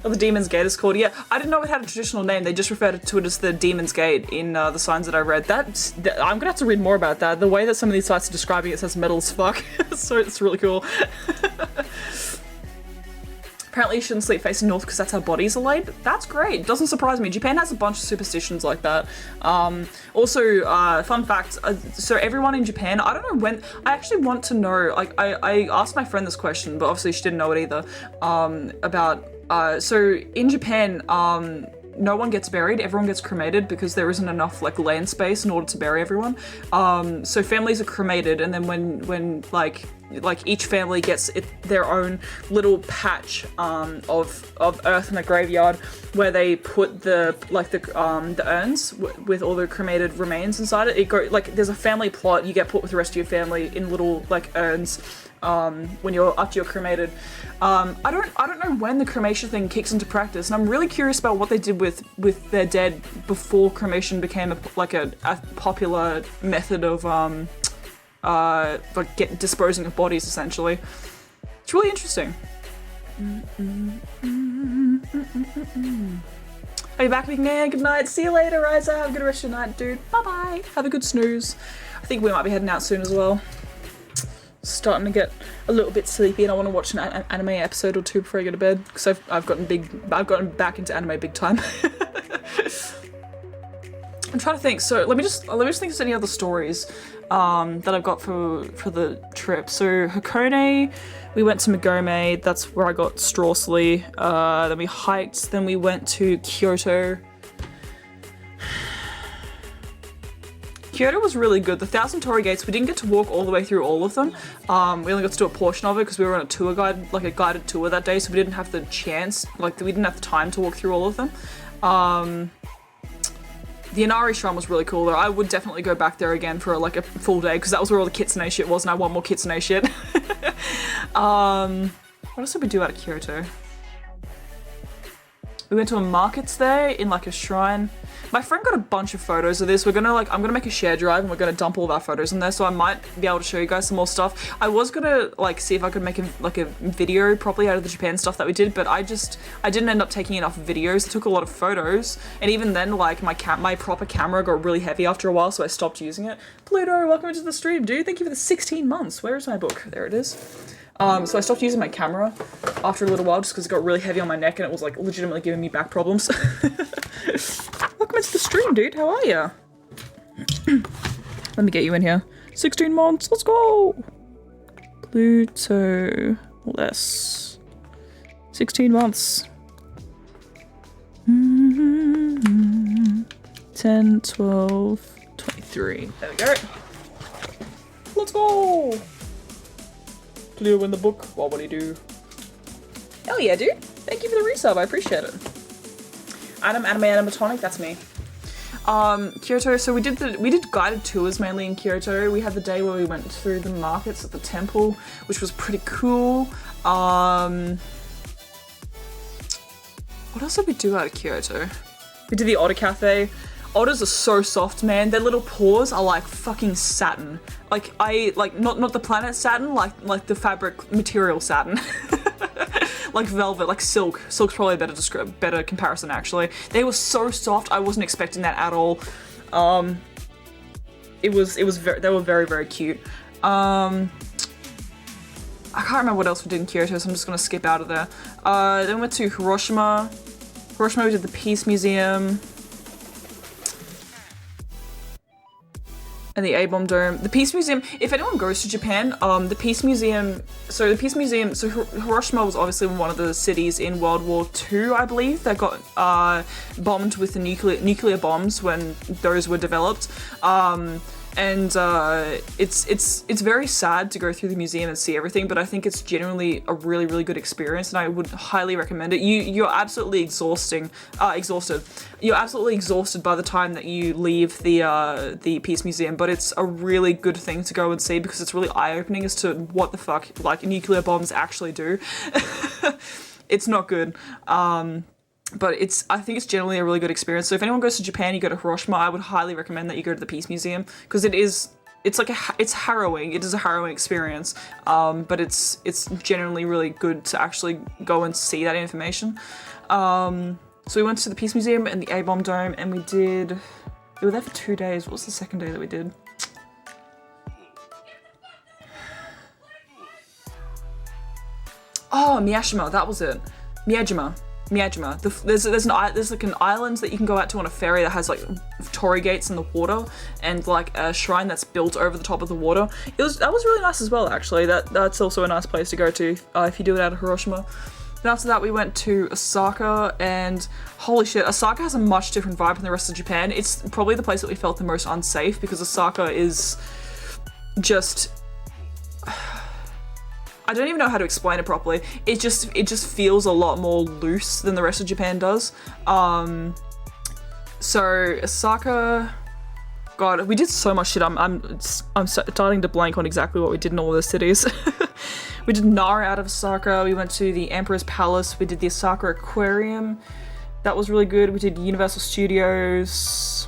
Oh, the Demon's Gate is called, yeah. I didn't know it had a traditional name. They just referred to it as the Demon's Gate in the signs that I read. I'm gonna have to read more about that. The way that some of these sites are describing it says metal as fuck. So it's really cool. Apparently you shouldn't sleep facing north because that's how bodies are laid. That's great. Doesn't surprise me. Japan has a bunch of superstitions like that. Also, fun fact, so everyone in Japan, I don't know when, I actually want to know, like, I asked my friend this question, but obviously she didn't know it either, so in Japan, no one gets buried, everyone gets cremated because there isn't enough like land space in order to bury everyone. So families are cremated, and then when like each family gets their own little patch of earth in a graveyard where they put the urns with all the cremated remains inside it. It go like there's a family plot. You get put with the rest of your family in little like urns. When you're after you're cremated. I don't know when the cremation thing kicks into practice, and I'm really curious about what they did with their dead before cremation became a popular method of disposing of bodies, essentially. It's really interesting. Are you back, big man? Good night. See you later, Riza. Have a good rest of your night, dude. Bye bye. Have a good snooze. I think we might be heading out soon as well. Starting to get a little bit sleepy, and I want to watch an anime episode or two before I go to bed because I've gotten back into anime big time. I'm trying to think. So let me just think if there's any other stories that I've got for the trip. So Hakone, we went to Magome. That's where I got Strawsley. Then we hiked. Then we went to Kyoto. Kyoto was really good. The Thousand Torii Gates, we didn't get to walk all the way through all of them. We only got to do a portion of it because we were on a tour guide, like a guided tour that day, so we didn't have the chance, like we didn't have the time to walk through all of them. The Inari Shrine was really cool though. I would definitely go back there again for like a full day because that was where all the Kitsune shit was, and I want more Kitsune shit. What else did we do out of Kyoto? We went to a markets there in like a shrine. My friend got a bunch of photos of this. I'm gonna make a share drive and we're gonna dump all of our photos in there, so I might be able to show you guys some more stuff. I was gonna like see if I could make a video properly out of the Japan stuff that we did, but I didn't end up taking enough videos. I took a lot of photos, and even then like my proper camera got really heavy after a while, so I stopped using it. Pluto, welcome into the stream, dude. Thank you for the 16 months. Where is my book? There it is. So I stopped using my camera after a little while just because it got really heavy on my neck and it was like legitimately giving me back problems. Welcome into the stream, dude. How are ya? Let me get you in here. 16 months. Let's go. Pluto. Less. 16 months. 10, 12, 23. There we go. Let's go. Clear in the book. What would he do? Hell yeah, dude. Thank you for the resub. I appreciate it. Animatonic, that's me. Kyoto, so we did guided tours mainly in Kyoto. We had the day where we went through the markets at the temple, which was pretty cool. What else did we do out of Kyoto? We did the otter cafe. Otters are so soft, man. Their little paws are like fucking satin. Not the planet satin, like the fabric material satin. Like velvet, like silk. Silk's probably a better comparison actually. They were so soft. I wasn't expecting that at all. They were very, very cute. I can't remember what else we did in Kyoto, so I'm just gonna skip out of there. Then we went to Hiroshima. Hiroshima, we did the Peace Museum. And the A-Bomb Dome. The Peace Museum, if anyone goes to Japan, the Peace Museum, so Hiroshima was obviously one of the cities in World War II, I believe, that got bombed with the nuclear bombs when those were developed. It's very sad to go through the museum and see everything, but I think it's genuinely a really, really good experience, and I would highly recommend it. You're absolutely exhausted. You're absolutely exhausted by the time that you leave the Peace Museum, but it's a really good thing to go and see because it's really eye-opening as to what the fuck like nuclear bombs actually do. It's not good. But I think it's generally a really good experience. So if anyone goes to Japan, you go to Hiroshima, I would highly recommend that you go to the Peace Museum because it's harrowing. It is a harrowing experience. But it's generally really good to actually go and see that information. So we went to the Peace Museum and the A-Bomb Dome, and we were there for 2 days. What was the second day that we did? Oh, Miyashima, that was it. Miyajima. There's like an island that you can go out to on a ferry that has like torii gates in the water and like a shrine that's built over the top of the water. That was really nice as well, actually. That's also a nice place to go to if you do it out of Hiroshima. Then after that we went to Osaka, and holy shit, Osaka has a much different vibe from the rest of Japan. It's probably the place that we felt the most unsafe because Osaka is just, I don't even know how to explain it properly. It just feels a lot more loose than the rest of Japan does. So Osaka, God, we did so much shit. I'm starting to blank on exactly what we did in all of those cities. We did Nara out of Osaka. We went to the Emperor's Palace. We did the Osaka Aquarium. That was really good. We did Universal Studios.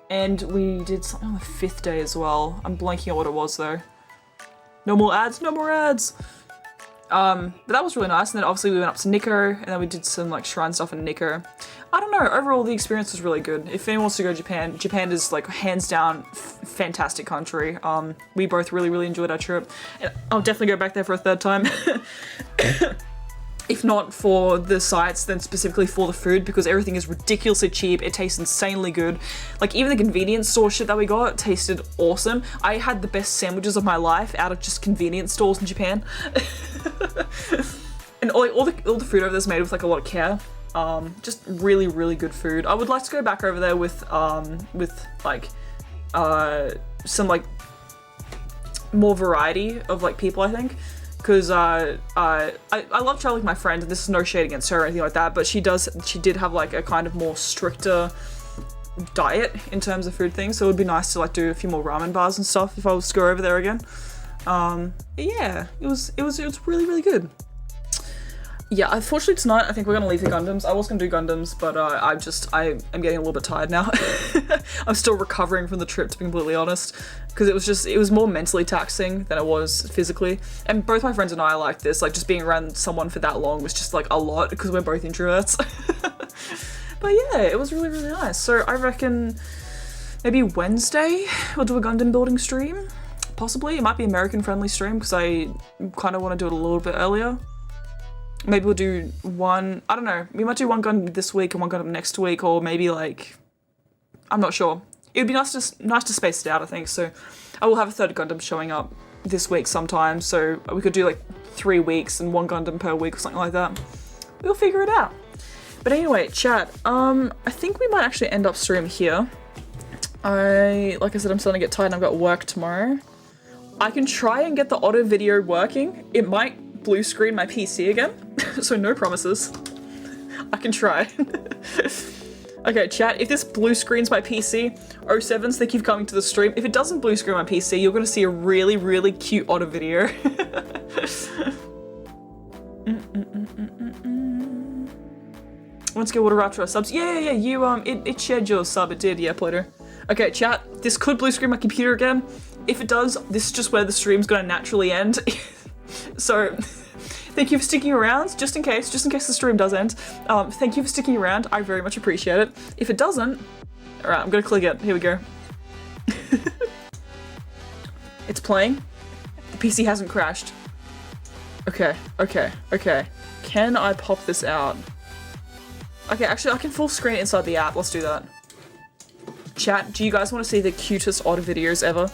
And we did something on the 5th day as well. I'm blanking on what it was though. No more ads, no more ads. But that was really nice. And then obviously we went up to Nikko, and then we did some like shrine stuff in Nikko. I don't know, overall the experience was really good. If anyone wants to go to Japan is like hands down fantastic country. We both really enjoyed our trip. And I'll definitely go back there for a 3rd time. If not for the sights, then specifically for the food, because everything is ridiculously cheap. It tastes insanely good. Like even the convenience store shit that we got tasted awesome. I had the best sandwiches of my life out of just convenience stores in Japan. And all the food over there is made with like a lot of care. Just really good food. I would like to go back over there with like some like more variety of like people, I think. Because I love traveling with my friend, and this is no shade against her or anything like that, but she did have like a kind of more stricter diet in terms of food things, so it would be nice to like do a few more ramen bars and stuff if I was to go over there again. Yeah, it was really good. Yeah, unfortunately tonight I think we're gonna leave the Gundams. I was gonna do Gundams, but I am getting a little bit tired now. I'm still recovering from the trip, to be completely honest, because it was more mentally taxing than it was physically. And both my friends and I like this, like just being around someone for that long was just like a lot because we're both introverts. But yeah, it was really nice. So I reckon maybe Wednesday we'll do a Gundam building stream. Possibly, it might be American friendly stream because I kind of want to do it a little bit earlier. Maybe we'll do one, I don't know, we might do one Gundam this week and one Gundam next week, or maybe like, I'm not sure. It would be nice to space it out, I think, so I will have a 3rd Gundam showing up this week sometime, so we could do like 3 weeks and one Gundam per week or something like that. We'll figure it out. But anyway, chat, I think we might actually end up stream here. Like I said, I'm starting to get tired and I've got work tomorrow. I can try and get the auto video working. It might blue screen my PC again, so no promises. I can try. Okay, chat, if this blue screens my PC, 07s, thank you for coming to the stream. If it doesn't blue screen my PC, you're gonna see a really cute auto video. Once get Water Raptor subs. Yeah, you, it shared your sub, it did, yeah, Plato. Okay, chat, this could blue screen my computer again. If it does, this is just where the stream's gonna naturally end. So, thank you for sticking around, just in case the stream does end. Thank you for sticking around, I very much appreciate it. If it doesn't, alright, I'm gonna click it, here we go. It's playing. The PC hasn't crashed. Okay. Can I pop this out? Okay, actually I can full screen it inside the app, let's do that. Chat, do you guys want to see the cutest otter videos ever?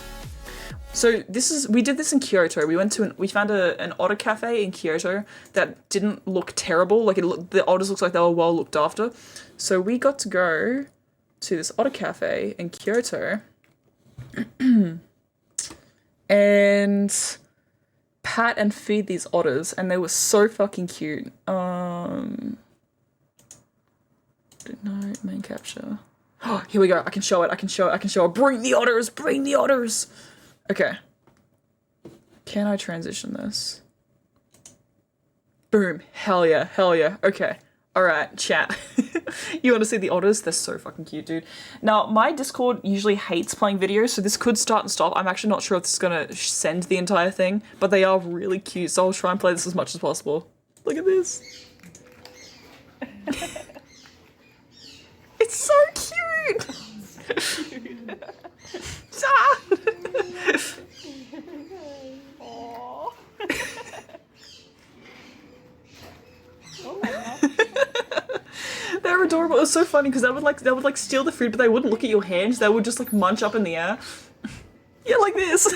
So we did this in Kyoto. We found an otter cafe in Kyoto that didn't look terrible. Like the otters looks like they were well looked after. So we got to go to this otter cafe in Kyoto and pat and feed these otters, and they were so fucking cute. No, main capture. Oh, here we go. I can show it. Bring the otters. Okay. Can I transition this? Boom. Hell yeah. Okay. Alright, chat. You want to see the otters? They're so fucking cute, dude. Now, my Discord usually hates playing videos, so this could start and stop. I'm actually not sure if this is going to send the entire thing, but they are really cute, so I'll try and play this as much as possible. Look at this. It's so cute! was so funny because they would like steal the food, but they wouldn't look at your hands. They would just like munch up in the air. Yeah, like this.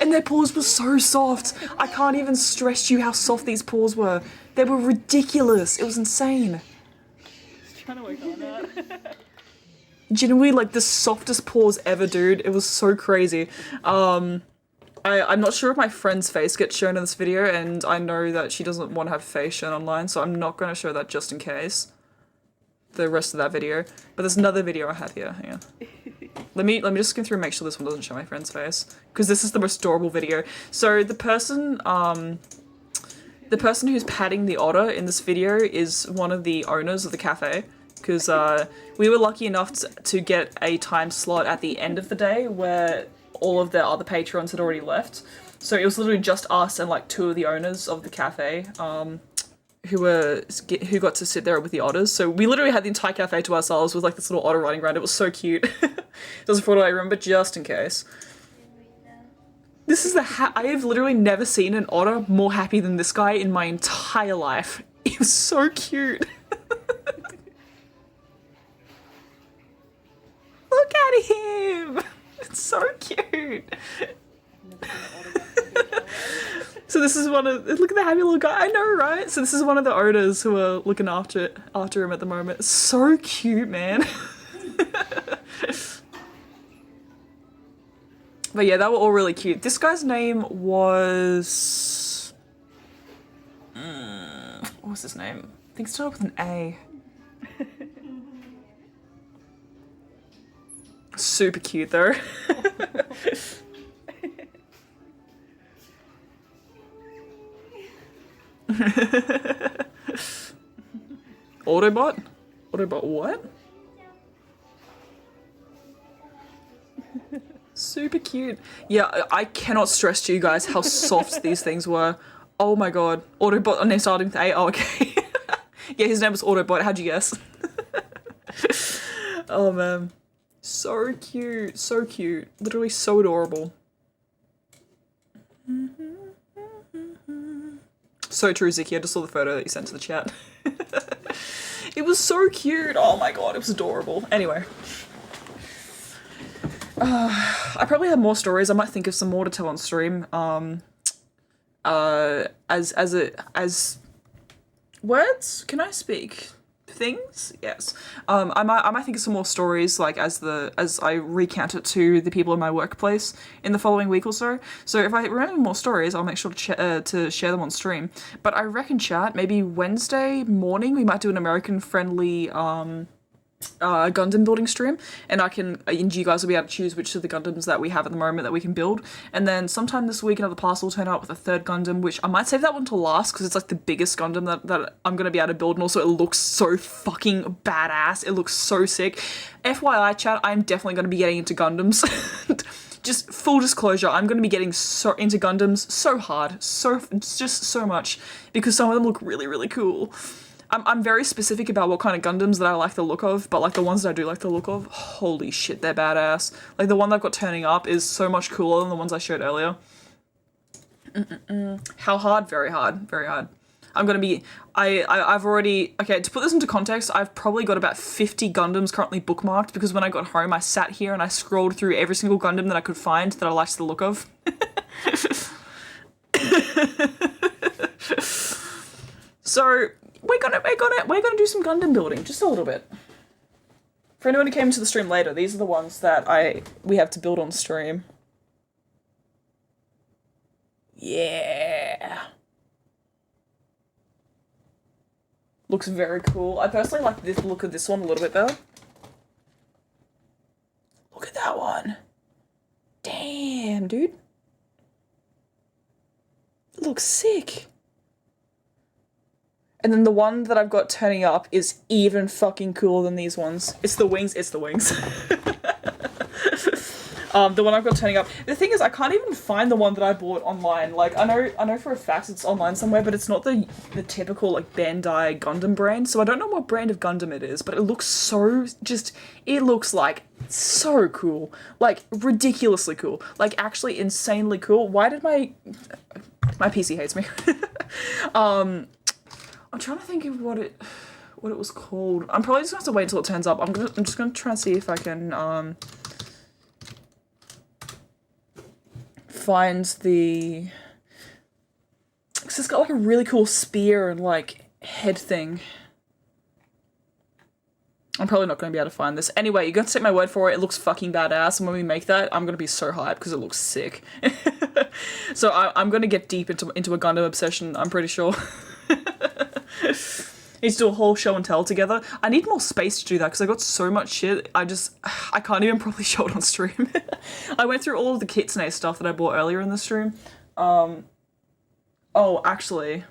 And their paws were so soft. I can't even stress to you how soft these paws were. They were ridiculous. It was insane. Just trying to work on that. Genuinely, like, the softest paws ever, dude. It was so crazy. I'm not sure if my friend's face gets shown in this video, and I know that she doesn't want to have face shown online, so I'm not going to show that just in case. The rest of that video. But there's another video I have here. Hang on. Let me just skim through and make sure this one doesn't show my friend's face. Because this is the most adorable video. So the person who's patting the otter in this video is one of the owners of the cafe. Because we were lucky enough to get a time slot at the end of the day where all of the other patrons had already left. So it was literally just us and like 2 of the owners of the cafe who got to sit there with the otters. So we literally had the entire cafe to ourselves with like this little otter running around. It was so cute. There's a photo I remember just in case. This is I have literally never seen an otter more happy than this guy in my entire life. It was so cute. Look at him! It's so cute. So this is one of, look at the happy little guy, I know, right? So this is one of the owners who are looking after him at the moment. It's so cute, man. But yeah, they were all really cute. This guy's name was... what was his name? I think it started with an A. Super cute though. Autobot? Autobot what? Super cute. Yeah, I cannot stress to you guys how soft these things were. Oh my god. Autobot, and they're starting with A. Oh, okay. Yeah, his name was Autobot. How'd you guess? Oh man. So cute. So cute. Literally so adorable. So true, Ziki. I just saw the photo that you sent to the chat. It was so cute. Oh my god, it was adorable. Anyway. I probably have more stories. I might think of some more to tell on stream. As words? Can I speak? Things? Yes. I might think of some more stories like as I recount it to the people in my workplace in the following week or so. So if I remember more stories, I'll make sure to share them on stream. But I reckon, chat, maybe Wednesday morning we might do an American friendly Gundam building stream, and you guys will be able to choose which of the Gundams that we have at the moment that we can build. And then sometime this week another parcel will turn out with a 3rd Gundam, which I might save that one to last because it's like the biggest Gundam that I'm going to be able to build, and also it looks so fucking badass. It looks so sick. FYI chat, I'm definitely going to be getting into Gundams. Just full disclosure, I'm going to be getting so into Gundams so hard, just so much, because some of them look really, really cool. I'm very specific about what kind of Gundams that I like the look of, but like the ones that I do like the look of, holy shit, they're badass. Like the one that I've got turning up is so much cooler than the ones I showed earlier. How hard? Very hard. Very hard. I'm gonna be, I've already, okay, to put this into context, I've probably got about 50 Gundams currently bookmarked because when I got home I sat here and I scrolled through every single Gundam that I could find that I liked the look of. So we're gonna do some Gundam building, just a little bit. For anyone who came to the stream later, these are the ones that we have to build on stream. Yeah. Looks very cool. I personally like the look of this one a little bit better. Look at that one. Damn, dude. It looks sick. And then the one that I've got turning up is even fucking cooler than these ones. It's the wings. The one I've got turning up. The thing is, I can't even find the one that I bought online. Like, I know for a fact it's online somewhere, but it's not the typical, like, Bandai Gundam brand. So I don't know what brand of Gundam it is, but it looks so, it looks like so cool. Like, ridiculously cool. Like, actually insanely cool. Why did my... My PC hates me. I'm trying to think of what it was called. I'm probably just gonna have to wait until it turns up. I'm just gonna try and see if I can find the. Cause it's got like a really cool spear and like head thing. I'm probably not going to be able to find this. Anyway, you're going to take my word for it. It looks fucking badass. And when we make that, I'm going to be so hyped because it looks sick. So I'm going to get deep into a Gundam obsession, I'm pretty sure. Need to do a whole show and tell together. I need more space to do that because I got so much shit. I can't even probably show it on stream. I went through all of the Kitsune stuff that I bought earlier in the stream. Oh, actually.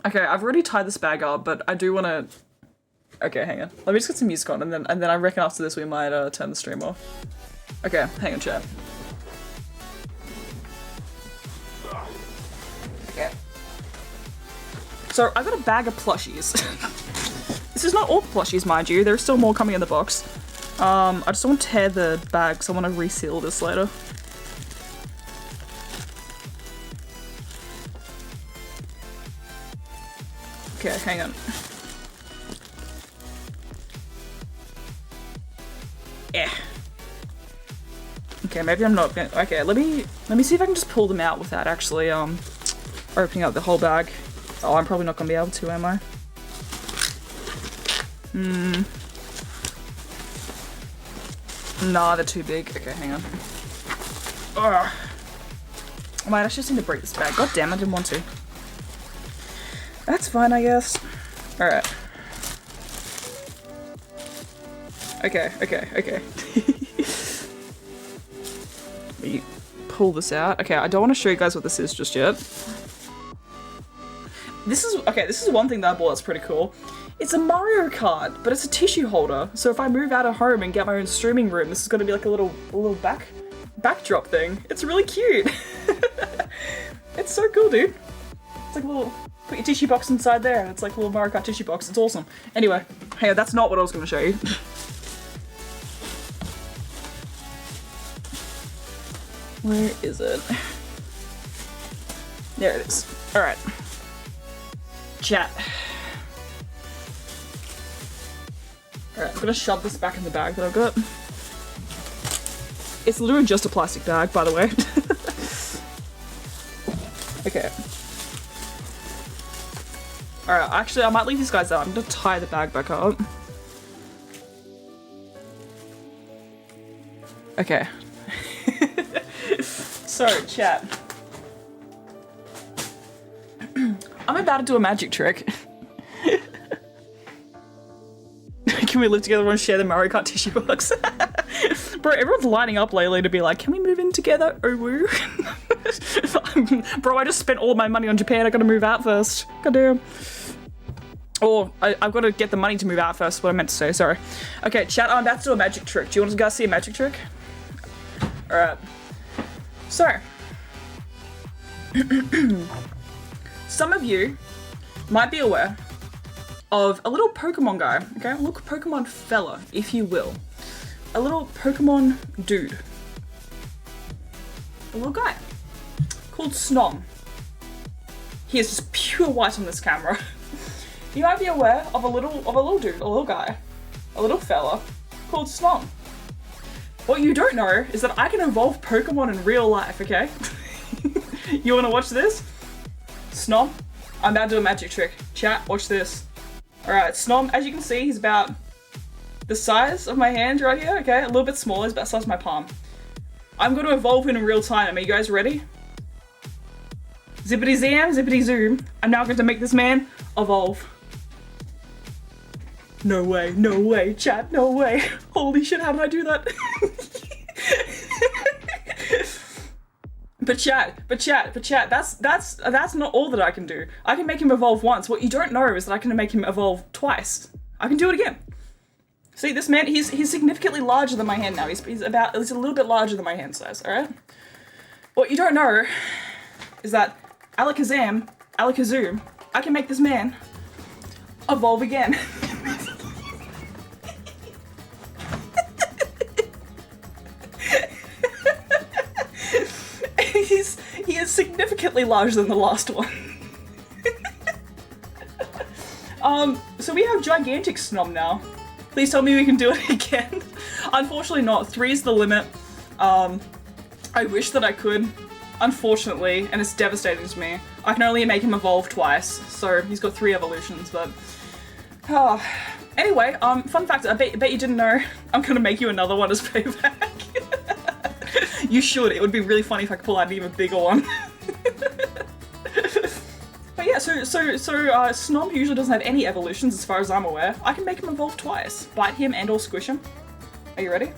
Okay, I've already tied this bag up, but I do want to... Okay, hang on. Let me just get some music on, and then I reckon after this we might turn the stream off. Okay, hang on, chat. Okay. So I got a bag of plushies. This is not all the plushies, mind you. There's still more coming in the box. I just don't want to tear the bag, so I want to reseal this later. Okay, hang on. Yeah. Okay, maybe I'm not gonna. Okay, let me see if I can just pull them out without actually opening up the whole bag. Oh, I'm probably not gonna be able to, am I? Nah, they're too big. Okay, hang on. Ugh. I might actually just need to break this bag. God damn, I didn't want to. That's fine, I guess. Alright. Okay. Let me pull this out. Okay, I don't want to show you guys what this is just yet. This is one thing that I bought that's pretty cool. It's a Mario Kart, but it's a tissue holder. So if I move out of home and get my own streaming room, this is going to be like a little backdrop thing. It's really cute. It's so cool, dude. It's like a little... Put your tissue box inside there, and it's like a little Mario Kart tissue box. It's awesome. Anyway, hey, that's not what I was going to show you. Where is it? There it is. Alright. Chat. Alright, I'm gonna shove this back in the bag that I've got. It's literally just a plastic bag, by the way. Okay. Alright, actually I might leave these guys out. I'm gonna tie the bag back up. Okay. So, chat. I'm about to do a magic trick. Can we live together and share the Mario Kart tissue box? Bro, everyone's lining up lately to be like, can we move in together? Oh, woo. Bro, I just spent all my money on Japan. I gotta move out first. Goddamn. Or, I've got to get the money to move out first, what I meant to say, sorry. Okay, chat, I'm about to do a magic trick. Do you want to guys see a magic trick? Alright. So. Some of you might be aware of a little Pokemon guy, okay? A little Pokemon fella, if you will. A little Pokemon dude. A little guy. Called Snom. He is just pure white on this camera. You might be aware of a little dude, a little guy, a little fella called Snom. What you don't know is that I can evolve Pokemon in real life, okay? You wanna watch this? Snom, I'm about to do a magic trick. Chat, watch this. Alright, Snom, as you can see, he's about the size of my hand right here, okay? A little bit smaller, he's about the size of my palm. I'm gonna evolve him in real time. Are you guys ready? Zippity zam, zippity zoom. I'm now going to make this man evolve. No way, chat, no way. Holy shit, how did I do that? But chat, that's not all that I can do. I can make him evolve once. What you don't know is that I can make him evolve twice. I can do it again. See, this man, he's significantly larger than my hand now. He's a little bit larger than my hand size, alright? What you don't know is that Alakazam, Alakazam, I can make this man evolve again. He is significantly larger than the last one. So we have gigantic Snom now. Please tell me we can do it again. Unfortunately not. 3 is the limit. I wish that I could. Unfortunately, and it's devastating to me. I can only make him evolve twice, so he's got 3 evolutions, but... Anyway, fun fact, I bet you didn't know, I'm gonna make you another one as payback. You should, it would be really funny if I could pull out an even bigger one. But yeah, so Snom usually doesn't have any evolutions as far as I'm aware. I can make him evolve twice. Bite him and or squish him. Are you ready?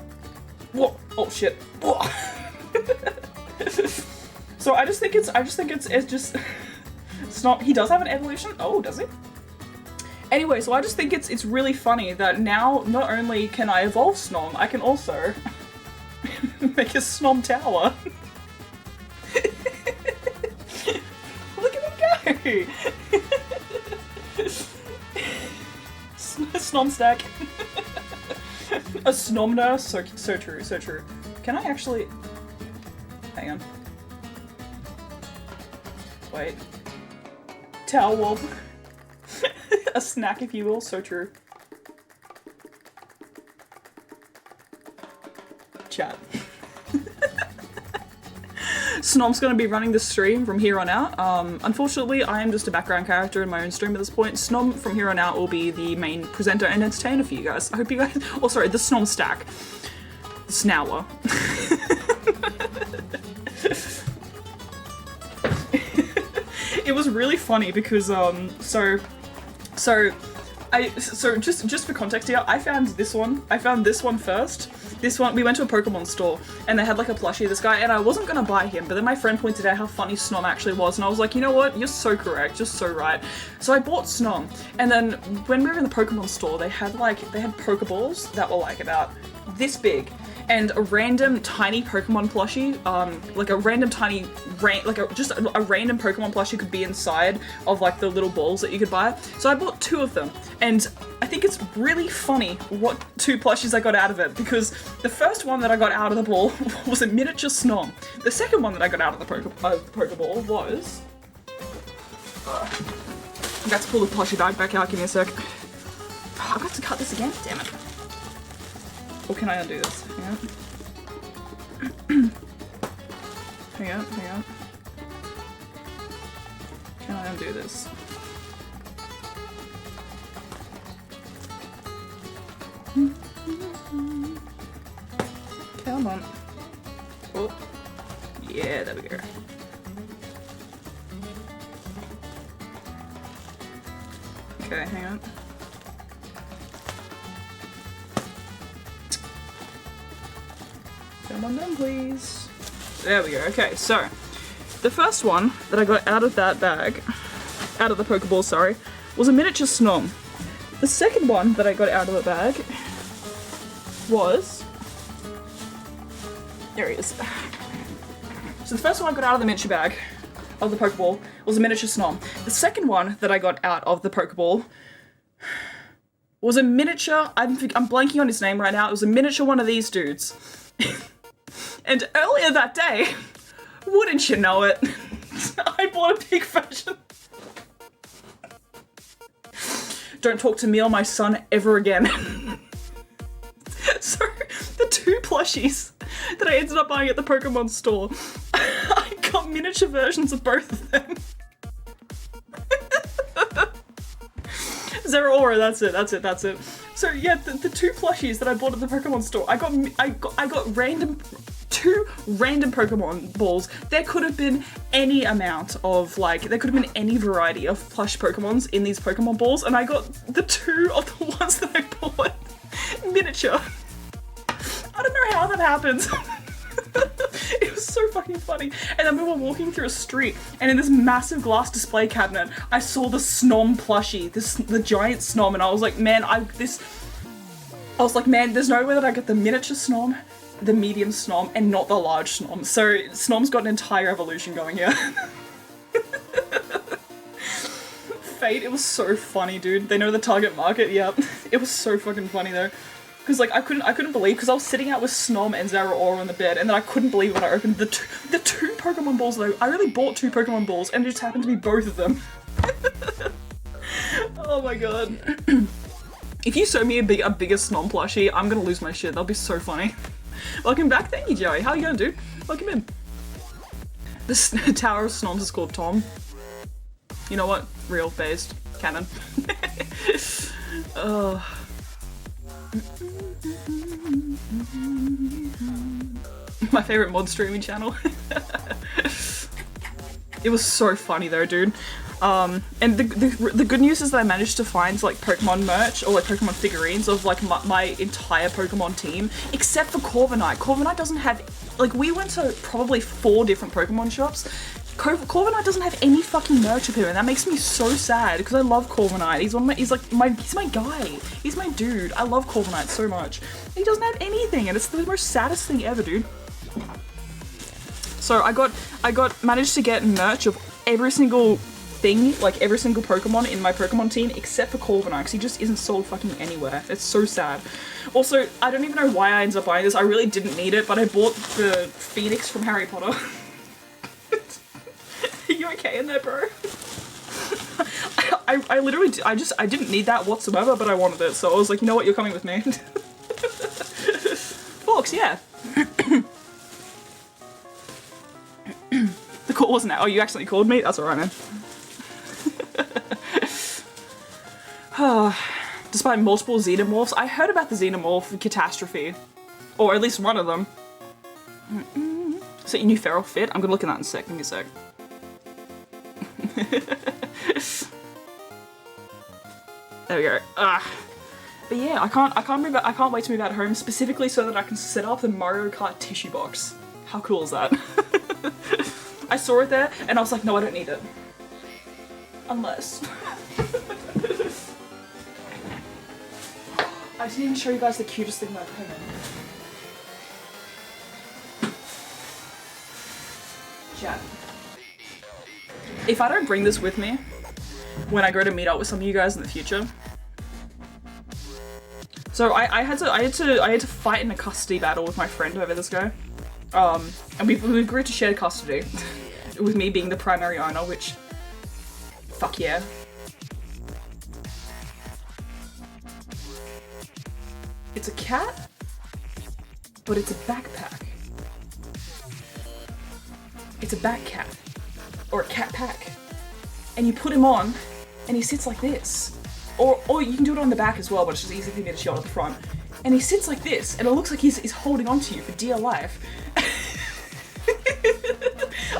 Whoa! Oh shit. Whoa. So I just think it's just Snom. He does have an evolution. Oh, does he? Anyway, so I just think it's really funny that now not only can I evolve Snom, I can also make a Snom tower. Look at him go! Snom stack. A Snomner. So true, so true. Can I actually... Hang on. Wait. Tower wolf. A snack, if you will. So true. Chat. Snom's gonna be running the stream from here on out. Unfortunately, I am just a background character in my own stream at this point. Snom from here on out will be the main presenter and entertainer for you guys. I hope you guys... Oh, sorry, the Snom stack. The Snower. It was really funny because, just for context here, I found this one. I found this one first. This one, we went to a Pokemon store and they had like a plushie of this guy and I wasn't gonna buy him, but then my friend pointed out how funny Snom actually was and I was like, you know what, you're so correct, you're so right. So I bought Snom and then when we were in the Pokemon store, they had Pokeballs that were like about this big and a random tiny Pokemon plushie, like a random tiny, just a random Pokemon plushie could be inside of like the little balls that you could buy. So I bought 2 of them, and I think it's really funny what 2 plushies I got out of it, because the first one that I got out of the ball was a miniature Snom. The second one that I got out of the Pokeball was... I've got to pull the plushie bag back out, give me a sec. I've got to cut this again, damn it. Or can I undo this? Hang on. Hang on. Can I undo this? Come on. Oh. Yeah, there we go. Okay, hang on. Come on then, please. There we go. Okay, so the first one that I got out of that bag, out of the Pokeball, sorry, was a miniature Snom. The second one that I got out of the bag was... There he is. So the first one I got out of the miniature bag of the Pokeball was a miniature Snom. The second one that I got out of the Pokeball was a miniature... I'm blanking on his name right now. It was a miniature one of these dudes. And earlier that day, wouldn't you know it, I bought a big version. Don't talk to me or my son ever again. So, the 2 plushies that I ended up buying at the Pokemon store, I got miniature versions of both of them. Zeraora, that's it. So yeah, the 2 plushies that I bought at the Pokemon store, I got random 2 random Pokemon balls. There could have been any amount of there could have been any variety of plush Pokemons in these Pokemon balls, and I got the 2 of the ones that I bought miniature. I don't know how that happened. It was so fucking funny. And then we were walking through a street, and in this massive glass display cabinet, I saw the Snom plushie, the giant Snom, and I was like, man, there's no way that I get the miniature Snom, the medium Snom, and not the large Snom. So Snom's got an entire evolution going here. Fate, it was so funny, dude. They know the target market, yep. It was so fucking funny though. Because like I couldn't believe, because I was sitting out with Snom and Zeraora on the bed, and then I couldn't believe when I opened the two Pokemon balls though. I really bought 2 Pokemon balls, and it just happened to be both of them. Oh my god. If you show me a bigger Snom plushie, I'm gonna lose my shit. That'll be so funny. Welcome back, thank you, Joey. How you going, dude? Welcome in. This Tower of Snoms is called Tom. You know what? Real based canon. My favorite mod streaming channel. It was so funny though, dude. And the good news is that I managed to find like Pokemon merch or like Pokemon figurines of like my entire Pokemon team, except for Corviknight. Corviknight doesn't have, like, we went to probably 4 different Pokemon shops. Corviknight doesn't have any fucking merch of him, and that makes me so sad because I love Corviknight. He's my guy. He's my dude. I love Corviknight so much. He doesn't have anything, and it's the most saddest thing ever, dude. So I managed to get merch of every single thing, like every single Pokemon in my Pokemon team except for Corviknight, because he just isn't sold fucking anywhere. It's so sad. Also, I don't even know why I ended up buying this. I really didn't need it, but I bought the Phoenix from Harry Potter. Are you okay in there, bro? I literally, I didn't need that whatsoever, but I wanted it, so I was like, you know what, you're coming with me. Fox, yeah. The call wasn't out. Oh, you accidentally called me? That's alright, man. Despite multiple Xenomorphs, I heard about the Xenomorph catastrophe. Or at least one of them. Is that your new feral fit? I'm gonna look at that in a sec. Give me a sec. There we go. But yeah, I can't wait to move out of home, specifically so that I can set up the Mario Kart tissue box. How cool is that? I saw it there and I was like, no, I don't need it. Unless. I didn't even show you guys the cutest thing that came in. Chat. If I don't bring this with me when I go to meet up with some of you guys in the future. So I had to fight in a custody battle with my friend over this guy. And we agreed to share custody. With me being the primary owner, which, fuck yeah. It's a cat, but it's a backpack. It's a back cat, or a cat pack. And you put him on, and he sits like this. Or you can do it on the back as well, but it's just easy for me to show it at the front. And he sits like this, and it looks like he's holding on to you for dear life.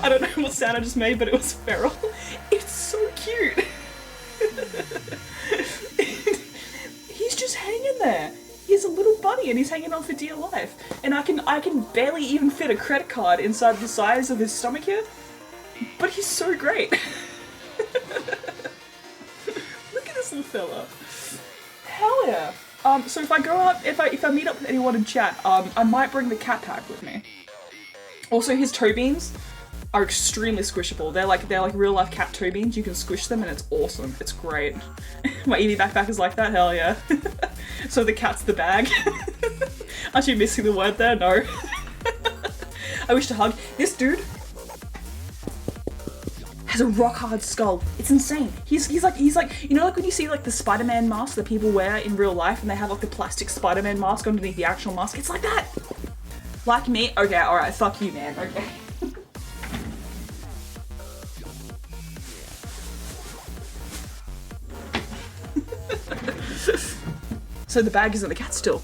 I don't know what sound I just made, but it was feral. It's so cute. He's just hanging there. He's a little bunny and he's hanging on for dear life. And I can barely even fit a credit card inside the size of his stomach here. But he's so great. Look at this little fella. Hell yeah. So if I go out, if I meet up with anyone in chat, I might bring the cat pack with me. Also, his toe beans are extremely squishable. They're like real life cat toe beans. You can squish them and it's awesome. It's great. My Eevee backpack is like that, hell yeah. So the cat's the bag. Aren't you missing the word there? No. I wish to hug. This dude has a rock hard skull. It's insane. He's like, you know, like when you see like the Spider-Man mask that people wear in real life and they have like the plastic Spider-Man mask underneath the actual mask? It's like that. Like me? Okay, alright, fuck you, man. Okay. So the bag is in the cat still.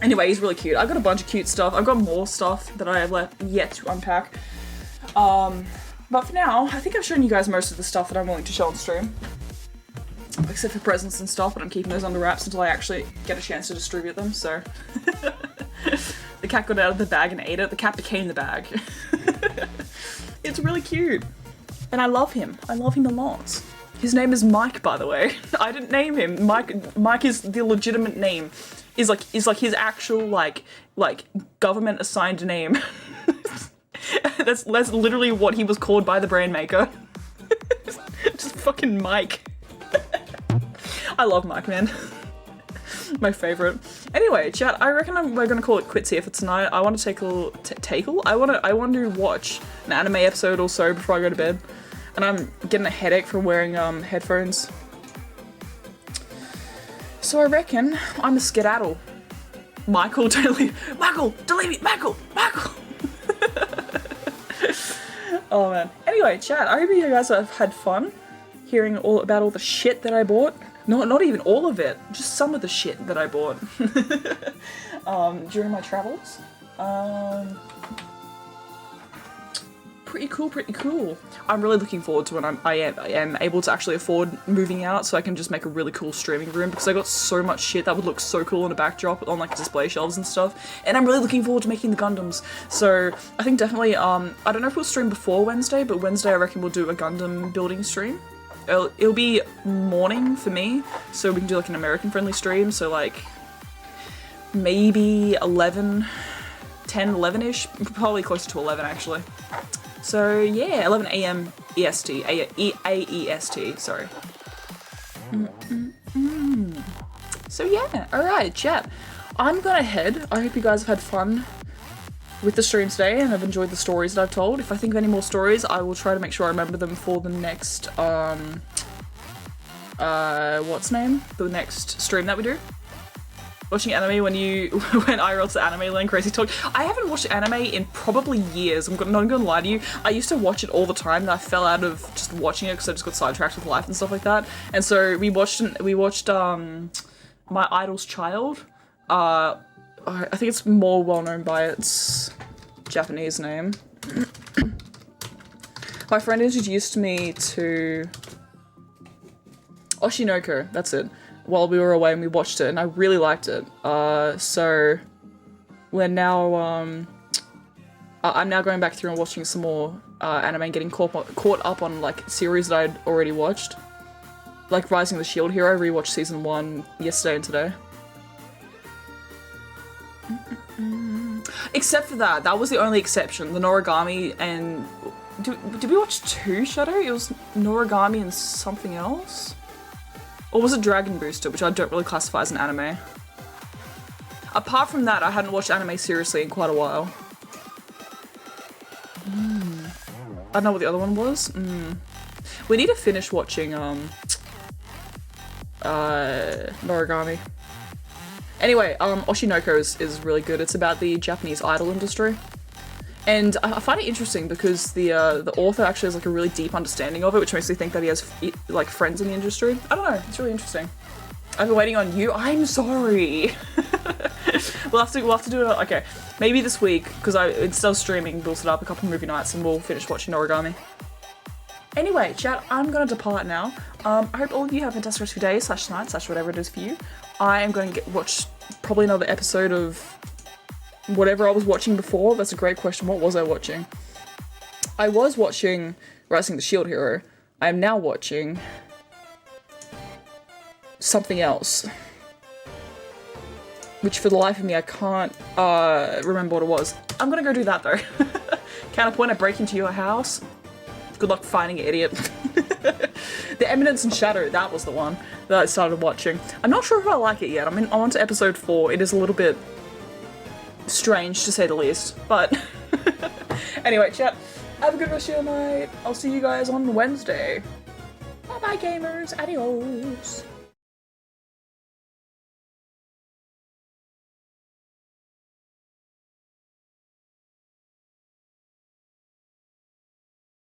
Anyway, he's really cute. I've got a bunch of cute stuff. I've got more stuff that I have yet to unpack. But for now, I think I've shown you guys most of the stuff that I'm willing to show on stream. Except for presents and stuff, but I'm keeping those under wraps until I actually get a chance to distribute them, so. The cat got out of the bag and ate it. The cat became the bag. It's really cute. And I love him. I love him a lot. His name is Mike, by the way. I didn't name him. Mike is the legitimate name. Is like his actual like government assigned name. That's literally what he was called by the brand maker. Just fucking Mike. I love Mike, man. My favorite. Anyway, chat, I reckon we're gonna call it quits here for tonight. I want to I want to watch an anime episode or so before I go to bed. And I'm getting a headache from wearing headphones. So I reckon I'm a skedaddle. Michael, don't leave. Michael, don't leave me. Michael. Oh man. Anyway, chat, I hope you guys have had fun hearing all about all the shit that I bought. No, not even all of it, just some of the shit that I bought during my travels. Pretty cool. I'm really looking forward to when I am able to actually afford moving out, so I can just make a really cool streaming room, because I got so much shit that would look so cool in a backdrop on like display shelves and stuff. And I'm really looking forward to making the Gundams. So I think definitely, I don't know if we'll stream before Wednesday, but Wednesday I reckon we'll do a Gundam building stream. It'll be morning for me, so we can do like an American friendly stream, so like maybe 11, 10, 11-ish, probably closer to 11 actually. So yeah, 11 a.m. EST, AEST, sorry. So yeah, alright, chat. I'm gonna head. I hope you guys have had fun with the stream today and have enjoyed the stories that I've told. If I think of any more stories, I will try to make sure I remember them for the next, the next stream that we do. Watching anime when IRL to Anime Land Crazy Talk. I haven't watched anime in probably years. I'm not gonna lie to you. I used to watch it all the time, and I fell out of just watching it because I just got sidetracked with life and stuff like that. And so we watched My Idol's Child. I think it's more well known by its Japanese name. My friend introduced me to Oshinoko, that's it, while we were away, and we watched it and I really liked it. So we're now, I'm now going back through and watching some more anime and getting caught up on like series that I'd already watched. Like Rising the Shield Hero, I rewatched season 1 yesterday and today. Except for that was the only exception. The Noragami and... Did we watch 2 Shadow? It was Noragami and something else? Or was it Dragon Booster, which I don't really classify as an anime? Apart from that, I hadn't watched anime seriously in quite a while. I don't know what the other one was. We need to finish watching Noragami. Anyway, Oshinoko is really good. It's about the Japanese idol industry. And I find it interesting because the author actually has like a really deep understanding of it, which makes me think that he has like friends in the industry. I don't know, it's really interesting. I've been waiting on you. I'm sorry. we'll have to do it. Okay, maybe this week, because instead of streaming, we'll set up a couple movie nights and we'll finish watching Noragami. Anyway, chat, I'm gonna depart now. I hope all of you have a fantastic rest of your day, / night, / whatever it is for you. I am going to watch probably another episode of whatever I was watching before. That's a great question. What was I watching? I was watching Rising the Shield Hero. I am now watching something else, which for the life of me I can't remember what it was. I'm gonna go do that though. Counterpoint, I break into your house. Good luck finding it, idiot. The Eminence and Shadow, that was the one that I started watching. I'm not sure if I like it yet. I'm on to episode 4. It is a little bit strange, to say the least, but anyway, chat, have a good rest of your night. I'll see you guys on Wednesday. Bye bye, gamers. Adios.